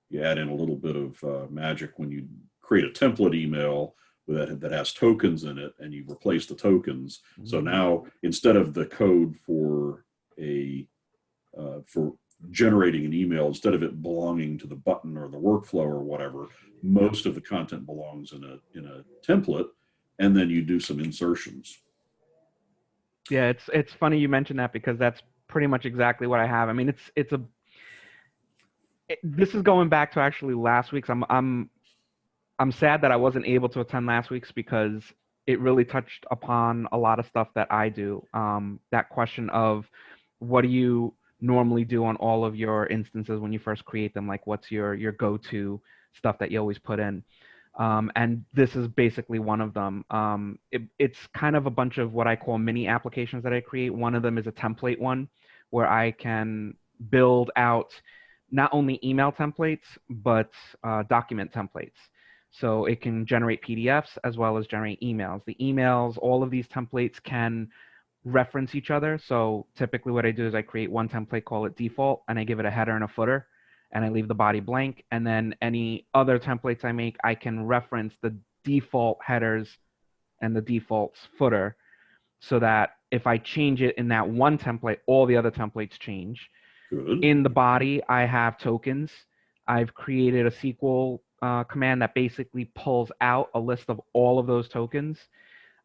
S2: you add in a little bit of magic when you create a template email that has tokens in it, and you replace the tokens. So now, instead of the code for generating an email, instead of it belonging to the button or the workflow or whatever, most of the content belongs in a template, and then you do some insertions.
S3: Yeah, it's funny you mentioned that, because that's pretty much exactly what I have. I mean, this is going back to actually last week's. I'm sad that I wasn't able to attend last week's, because it really touched upon a lot of stuff that I do. That question of, what do you normally do on all of your instances when you first create them? Like, what's your go-to stuff that you always put in? And this is basically one of them. It's kind of a bunch of what I call mini applications that I create. One of them is a template one, where I can build out not only email templates, but document templates. So it can generate PDFs as well as generate emails. The emails, all of these templates can reference each other. So typically what I do is I create one template, call it default, and I give it a header and a footer, and I leave the body blank. And then any other templates I make, I can reference the default headers and the default footer, so that if I change it in that one template, all the other templates change.
S2: Good.
S3: In the body, I have tokens. I've created a SQL command that basically pulls out a list of all of those tokens.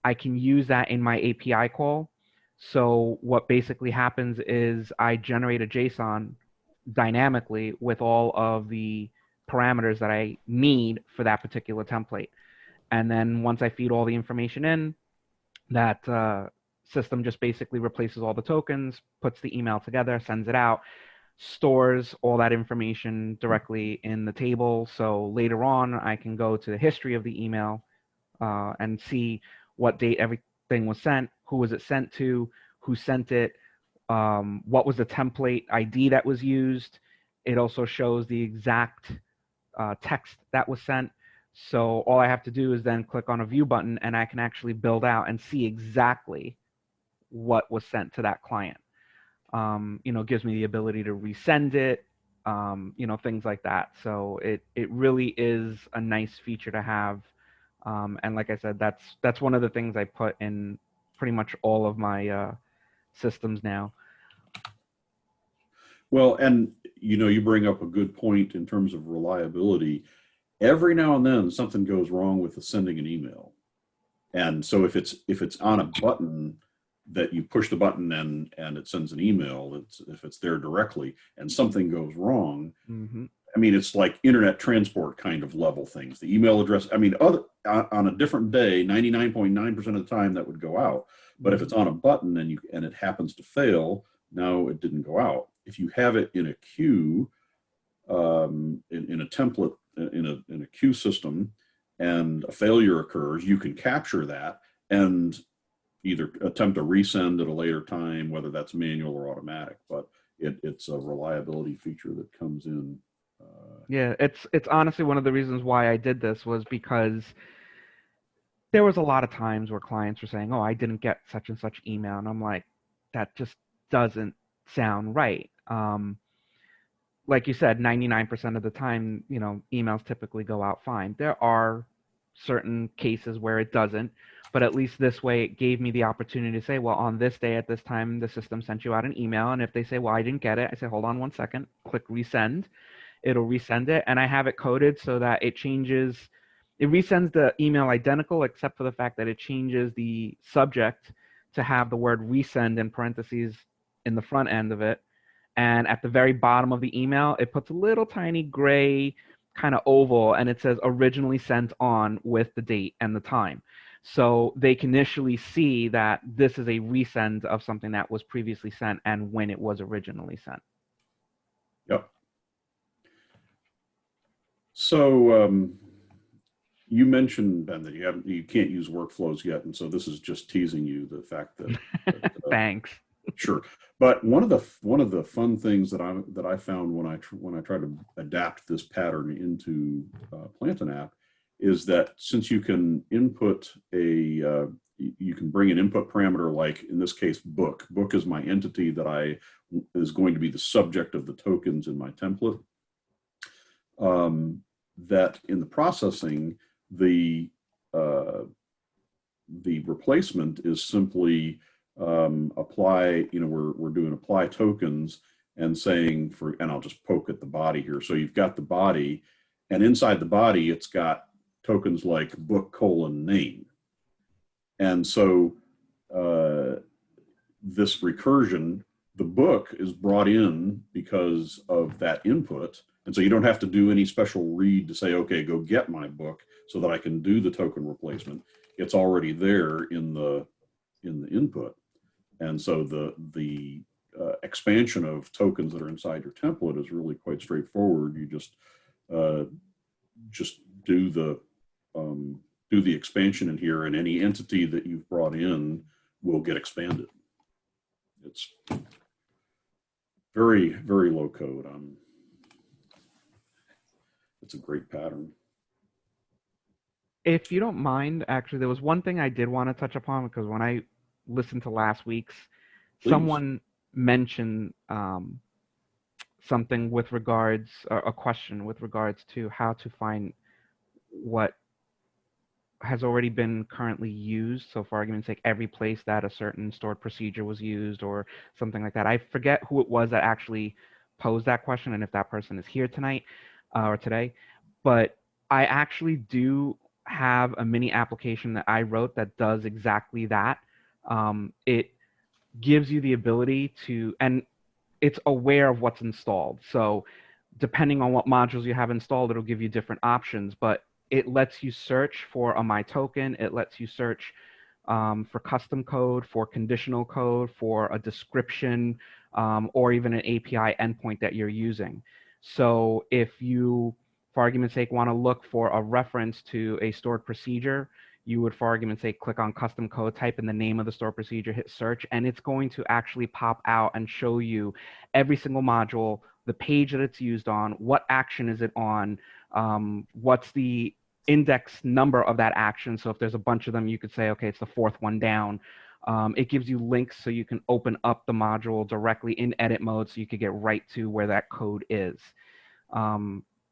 S3: I can use that in my API call. So what basically happens is I generate a JSON dynamically with all of the parameters that I need for that particular template. And then once I feed all the information in, that system just basically replaces all the tokens, puts the email together, sends it out, stores all that information directly in the table. So later on, I can go to the history of the email and see what date everything was sent, who was it sent to, who sent it, what was the template ID that was used. It also shows the exact text that was sent. So all I have to do is then click on a view button, and I can actually build out and see exactly what was sent to that client. You know, gives me the ability to resend it, you know, things like that. So it really is a nice feature to have. And like I said, that's one of the things I put in pretty much all of my systems now.
S2: Well, and you know, you bring up a good point in terms of reliability. Every now and then something goes wrong with sending an email. And so if it's on a button that you push the button and it sends an email, if it's there directly and something goes wrong, I mean, it's like internet transport kind of level things. The email address, I mean, on a different day, 99.9% of the time that would go out. But if it's on a button and it happens to fail, now it didn't go out. If you have it in a queue, in a template, in a queue system, and a failure occurs, you can capture that and either attempt to resend at a later time, whether that's manual or automatic. But it's a reliability feature that comes in.
S3: Yeah, it's honestly one of the reasons why I did this, was because there was a lot of times where clients were saying, "Oh, I didn't get such and such email," and I'm like, that just doesn't sound right. Like you said, 99% of the time, you know, emails typically go out fine. There are certain cases where it doesn't, but at least this way it gave me the opportunity to say, well, on this day at this time, the system sent you out an email. And if they say, well, I didn't get it, I say, hold on 1 second, click resend. It'll resend it. And I have it coded so that it resends the email identical, except for the fact that it changes the subject to have the word resend in parentheses in the front end of it. And at the very bottom of the email, it puts a little tiny gray kind of oval, and it says originally sent on with the date and the time. So they can initially see that this is a resend of something that was previously sent and when it was originally sent.
S2: Yep. So you mentioned, Ben, that you can't use workflows yet, and so this is just teasing you, the fact that
S3: Thanks.
S2: Sure, but one of the fun things that I found when I tried to adapt this pattern into Plantain app is that since you can input you can bring an input parameter, like in this case book is my entity that is going to be the subject of the tokens in my template. That in the processing, the replacement is simply apply, we're doing apply tokens and saying and I'll just poke at the body here. So you've got the body, and inside the body, it's got tokens like book : name. And so this recursion, the book is brought in because of that input. And so you don't have to do any special read to say, okay, go get my book so that I can do the token replacement. It's already there in the input. And so the expansion of tokens that are inside your template is really quite straightforward. You just do the expansion in here, and any entity that you've brought in will get expanded. It's very, very low code. It's a great pattern.
S3: If you don't mind, actually, there was one thing I did want to touch upon, because when I listened to last week's,
S2: Please.
S3: someone mentioned something with regards, or a question with regards to how to find what has already been currently used. So for argument's sake, every place that a certain stored procedure was used or something like that. I forget who it was that actually posed that question, and if that person is here tonight or today, but I actually do have a mini application that I wrote that does exactly that. It gives you the ability to, and it's aware of what's installed. So depending on what modules you have installed, it'll give you different options, but it lets you search for a my token. It lets you search for custom code, for conditional code, for a description, or even an API endpoint that you're using. So if you, for argument's sake, want to look for a reference to a stored procedure, you would, for argument's sake, click on custom code, type in the name of the stored procedure, hit search, and it's going to actually pop out and show you every single module, the page that it's used on, what action is it on, what's the index number of that action. So if there's a bunch of them, you could say, okay, it's the fourth one down. It gives you links so you can open up the module directly in edit mode so you could get right to where that code is.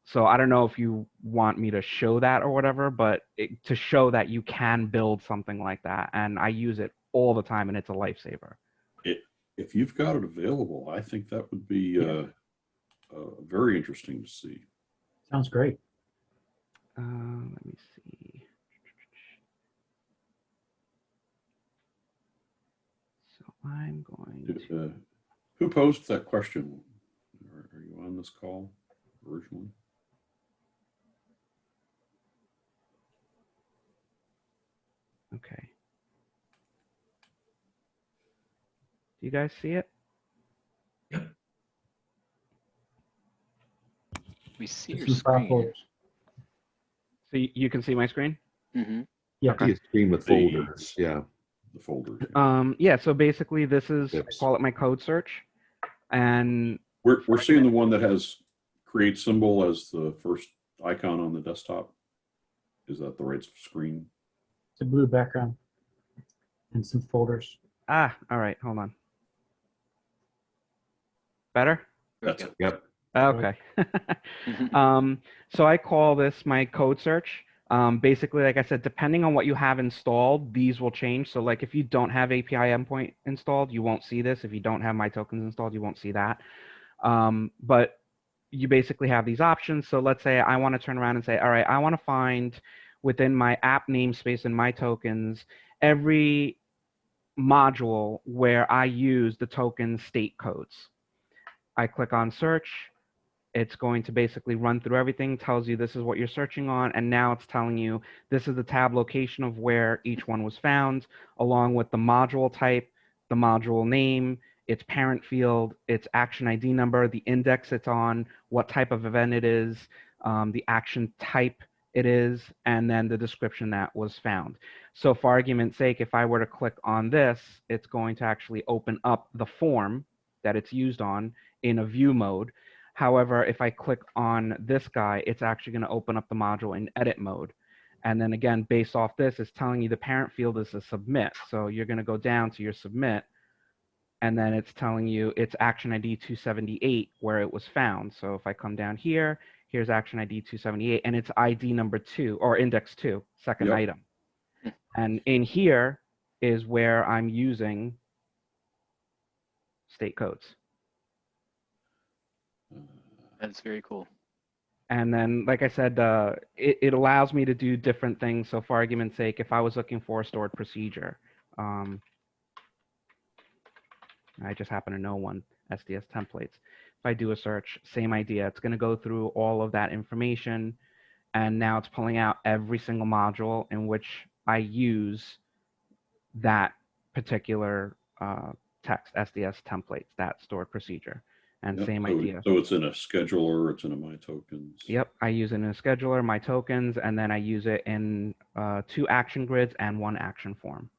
S3: So I don't know if you want me to show that or whatever, but to show that you can build something like that. And I use it all the time, and it's a lifesaver.
S2: If you've got it available, I think that would be very interesting to see.
S5: Sounds great.
S3: Let me see. So I'm going to...
S2: Who posed that question? Are you on this call originally?
S3: Okay. Do you guys see it?
S6: We see
S5: It's
S6: your
S5: in file
S6: screen.
S5: folders.
S3: So you can see my screen?
S6: Mm-hmm.
S5: Yeah.
S1: I see a screen with folders. Yeah.
S2: The folders.
S3: Yeah, so basically this is, I
S1: Yes.
S3: call it my code search. And
S2: We're seeing the one that has create symbol as the first icon on the desktop. Is that the right screen?
S5: It's a blue background and some folders.
S3: all right, hold on. Better?
S2: That's it.
S1: Yep.
S3: Okay. So I call this my code search. Basically, like I said, depending on what you have installed, these will change. So like if you don't have API endpoint installed, you won't see this. If you don't have my tokens installed, you won't see that. But you basically have these options. So let's say I want to turn around and say, all right, I want to find within my app namespace and my tokens, every module where I use the token state codes. I click on search. It's going to basically run through everything, tells you this is what you're searching on, and now it's telling you this is the tab location of where each one was found, along with the module type, the module name, its parent field, its action ID number, the index it's on, what type of event it is, the action type it is, and then the description that was found. So for argument's sake, if I were to click on this, it's going to actually open up the form that it's used on in a view mode. However, if I click on this guy, it's actually going to open up the module in edit mode. And then again, based off this, it's telling you the parent field is a submit. So you're going to go down to your submit, and then it's telling you it's action ID 278 where it was found. So if I come down here, here's action ID 278, and it's ID number 2 or index 2, second
S2: Yep.
S3: item. And in here is where I'm using state codes.
S6: That's very cool.
S3: And then, like I said, it allows me to do different things. So for argument's sake, if I was looking for a stored procedure, I just happen to know one, SDS templates. If I do a search, same idea. It's going to go through all of that information, and now it's pulling out every single module in which I use that particular text, SDS templates, that stored procedure. And
S2: Yep.
S3: same
S2: So-
S3: idea.
S2: So it's in a scheduler, it's in a My Tokens.
S3: Yep, I use it in a scheduler, my tokens, and then I use it in 2 action grids and 1 action form.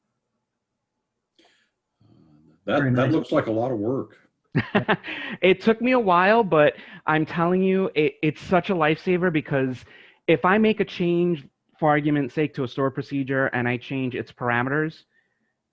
S2: That
S5: Very nice.
S2: looks like a lot of work.
S3: It took me a while, but I'm telling you, it's such a lifesaver, because if I make a change, for argument's sake, to a stored procedure and I change its parameters,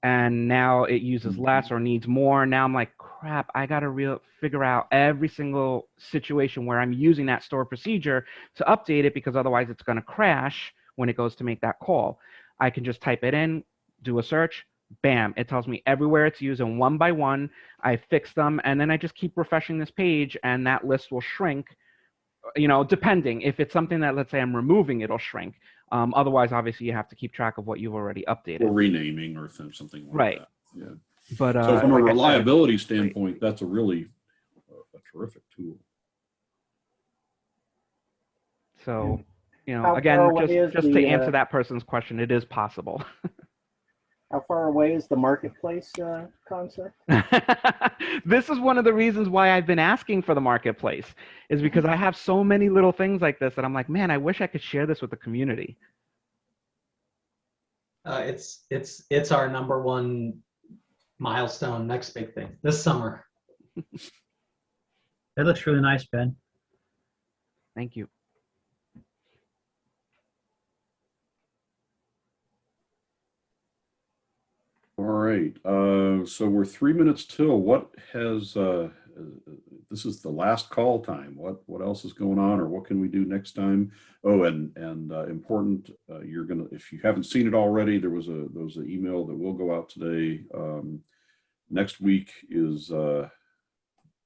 S3: and now it uses less or needs more, now I'm like, crap, I got to figure out every single situation where I'm using that stored procedure to update it, because otherwise it's going to crash when it goes to make that call. I can just type it in, do a search, bam, it tells me everywhere it's used, and one by one, I fix them, and then I just keep refreshing this page, and that list will shrink, you know, depending. If it's something that, let's say, I'm removing, it'll shrink. Otherwise, obviously, you have to keep track of what you've already updated.
S2: Or renaming or something like
S3: Right.
S2: that. Yeah.
S3: But
S2: So from a
S3: like I said,
S2: reliability standpoint, that's a really a terrific tool.
S3: so, you know,
S4: How
S3: again,
S4: far away is
S3: just to
S4: the,
S3: answer that person's question, it is possible.
S4: How far away is the marketplace concept?
S3: This is one of the reasons why I've been asking for the marketplace, is because I have so many little things like this that I'm like, man, I wish I could share this with the community.
S7: It's our #1 milestone, next big thing this summer.
S5: That looks really nice, Ben.
S3: Thank you.
S2: All right. So we're 3 minutes till. What has this is the last call time. What else is going on, or what can we do next time? Oh, and important. You're gonna, if you haven't seen it already, there was an email that will go out today. Next week is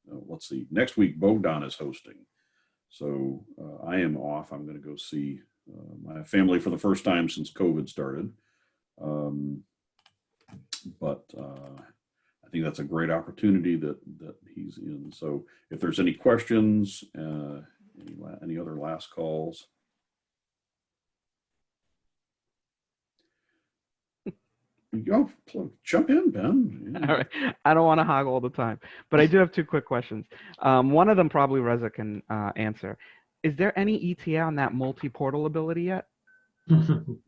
S2: let's see. Next week Bogdan is hosting, so I am off. I'm going to go see my family for the first time since COVID started. But I think that's a great opportunity that he's in. So if there's any questions, any other last calls? Go jump in, Ben. Yeah.
S3: All right. I don't want to hog all the time, but I do have 2 quick questions. One of them probably Reza can answer. Is there any ETA on that multi-portal ability yet?
S7: That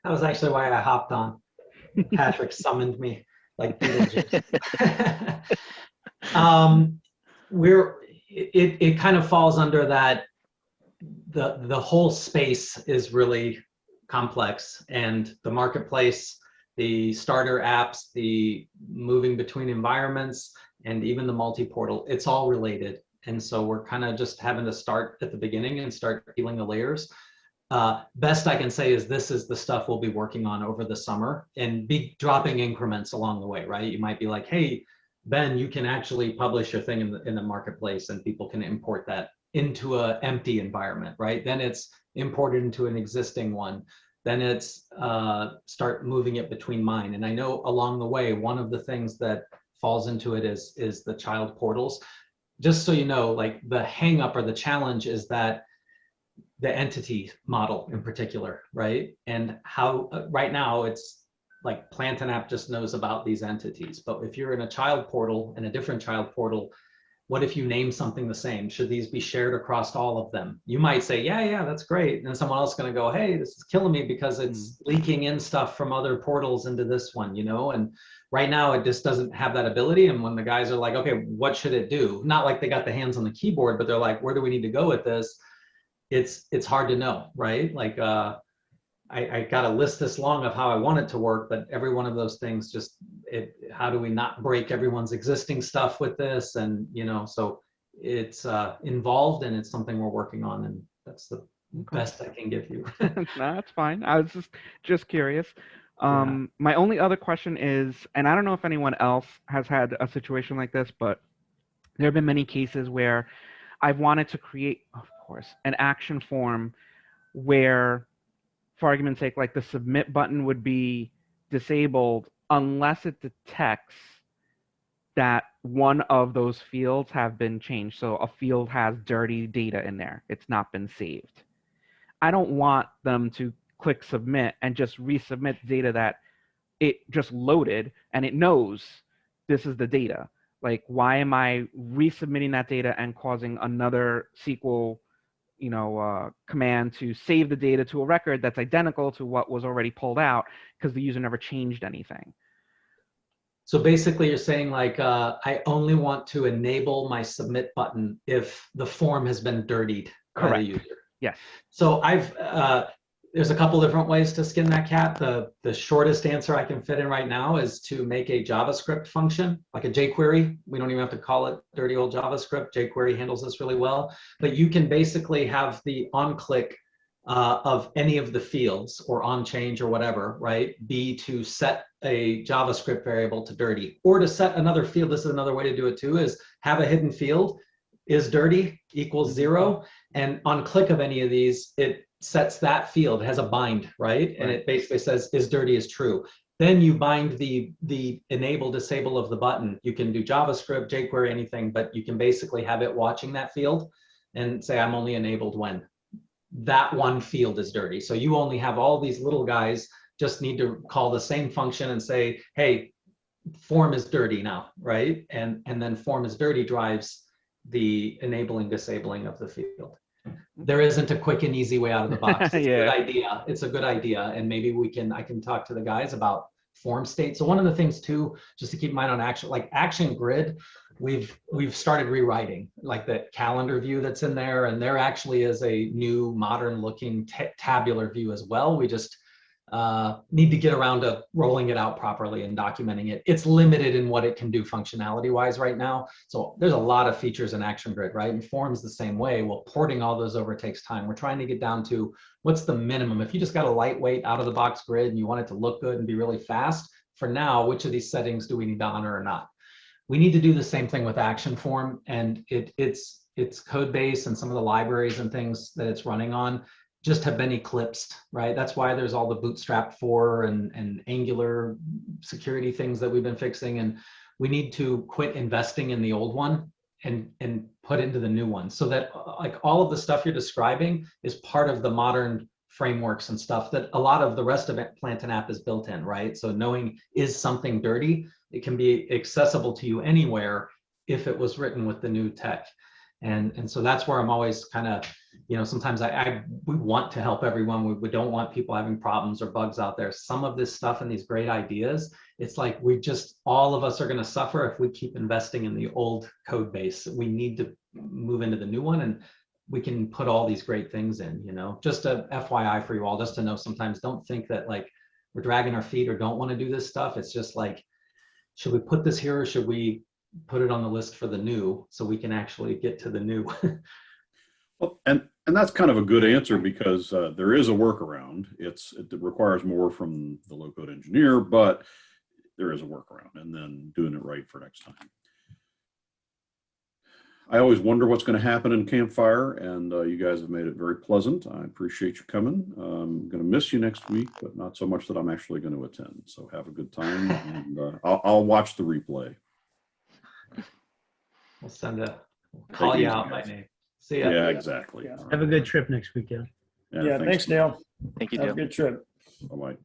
S7: was actually why I hopped on. Patrick summoned me like Beetlejuice. It kind of falls under that the whole space is really complex, and the marketplace, the starter apps, the moving between environments, and even the multi-portal, it's all related. And so we're kind of just having to start at the beginning and start peeling the layers. Best I can say is this is the stuff we'll be working on over the summer, and be dropping increments along the way, right? You might be like, hey, Ben, you can actually publish your thing in the marketplace, and people can import that into an empty environment, right? Then it's imported into an existing one. Then it's start moving it between mine. And I know along the way, one of the things that falls into it is the child portals. just so you know, like the hang up or the challenge is that the entity model in particular, right? And how right now it's like Plant and App just knows about these entities. But if you're in a child portal and a different child portal, what if you name something the same? Should these be shared across all of them? You might say, yeah, that's great. And then someone else is going to go, hey, this is killing me because it's leaking in stuff from other portals into this one, you know? And right now it just doesn't have that ability. And when the guys are like, okay, what should it do? Not like they got the hands on the keyboard, but they're like, where do we need to go with this? It's hard to know, right? Like I got a list this long of how I want it to work, but every one of those things just how do we not break everyone's existing stuff with this? And you know, so it's involved and it's something we're working on, and that's the best I can give you.
S3: No, that's fine. I was just curious.
S7: Yeah.
S3: My only other question is, and I don't know if anyone else has had a situation like this, but there have been many cases where I've wanted to create, of course, an action form where, for argument's sake, like the submit button would be disabled unless it detects that one of those fields have been changed. So a field has dirty data in there. It's not been saved. I don't want them to click submit and just resubmit data that it just loaded and it knows this is the data. Like, why am I resubmitting that data and causing another SQL, command to save the data to a record that's identical to what was already pulled out because the user never changed anything?
S7: So basically you're saying like, I only want to enable my submit button if the form has been dirtied by the user.
S3: Yes.
S7: So there's a couple different ways to skin that cat. The shortest answer I can fit in right now is to make a JavaScript function, like a jQuery. We don't even have to call it dirty old JavaScript. jQuery handles this really well. But you can basically have the on-click of any of the fields or on change or whatever, right, be to set a JavaScript variable to dirty, or to set another field. This is another way to do it too, is have a hidden field is dirty equals 0. And on click of any of these, it sets that field, it has a bind, right? And it basically says is dirty is true. Then you bind the enable disable of the button. You can do JavaScript, jQuery, anything, but you can basically have it watching that field and say I'm only enabled when that one field is dirty. So you only have all these little guys, just need to call the same function and say, hey, form is dirty now, right? And then form is dirty drives the enabling, disabling of the field. There isn't a quick and easy way out of the box. It's a good idea. It's a good idea. And maybe I can talk to the guys about form state. So one of the things too, just to keep in mind on Action Grid, we've started rewriting like the calendar view that's in there. And there actually is a new modern looking tabular view as well. We just need to get around to rolling it out properly and documenting it. It's limited in what it can do functionality wise right now. So there's a lot of features in Action Grid, right? And Forms the same way. Well, porting all those over takes time. We're trying to get down to what's the minimum. If you just got a lightweight out of the box grid and you want it to look good and be really fast, for now, which of these settings do we need to honor or not? We need to do the same thing with Action Form, and its code base and some of the libraries and things that it's running on just have been eclipsed, right? That's why there's all the Bootstrap 4 and Angular security things that we've been fixing. And we need to quit investing in the old one and put into the new one, so that like all of the stuff you're describing is part of the modern frameworks and stuff that a lot of the rest of Plant and App is built in, right? So knowing is something dirty, it can be accessible to you anywhere if it was written with the new tech. And so that's where I'm always kind of, sometimes we want to help everyone. We don't want people having problems or bugs out there. Some of this stuff and these great ideas, it's like all of us are going to suffer if we keep investing in the old code base. We need to move into the new one, and we can put all these great things in, just a FYI for you all, just to know, sometimes don't think that like we're dragging our feet or don't want to do this stuff. It's just like, should we put this here or should we put it on the list for the new so we can actually get to the new?
S2: Well, and that's kind of a good answer, because there is a workaround. It requires more from the low-code engineer, but there is a workaround, and then doing it right for next time. I always wonder what's going to happen in Campfire, and you guys have made it very pleasant. I appreciate you coming. I'm going to miss you next week, but not so much that I'm actually going to attend. So have a good time, and I'll watch the replay.
S7: We'll send Call
S2: you,
S7: you out by
S2: guys.
S7: name. See ya.
S2: Yeah, exactly.
S8: Yeah.
S5: Have a good trip next weekend.
S8: Yeah, thanks, Dale.
S6: Thank you,
S8: Have
S6: Dale.
S8: a good trip.
S2: Bye-bye.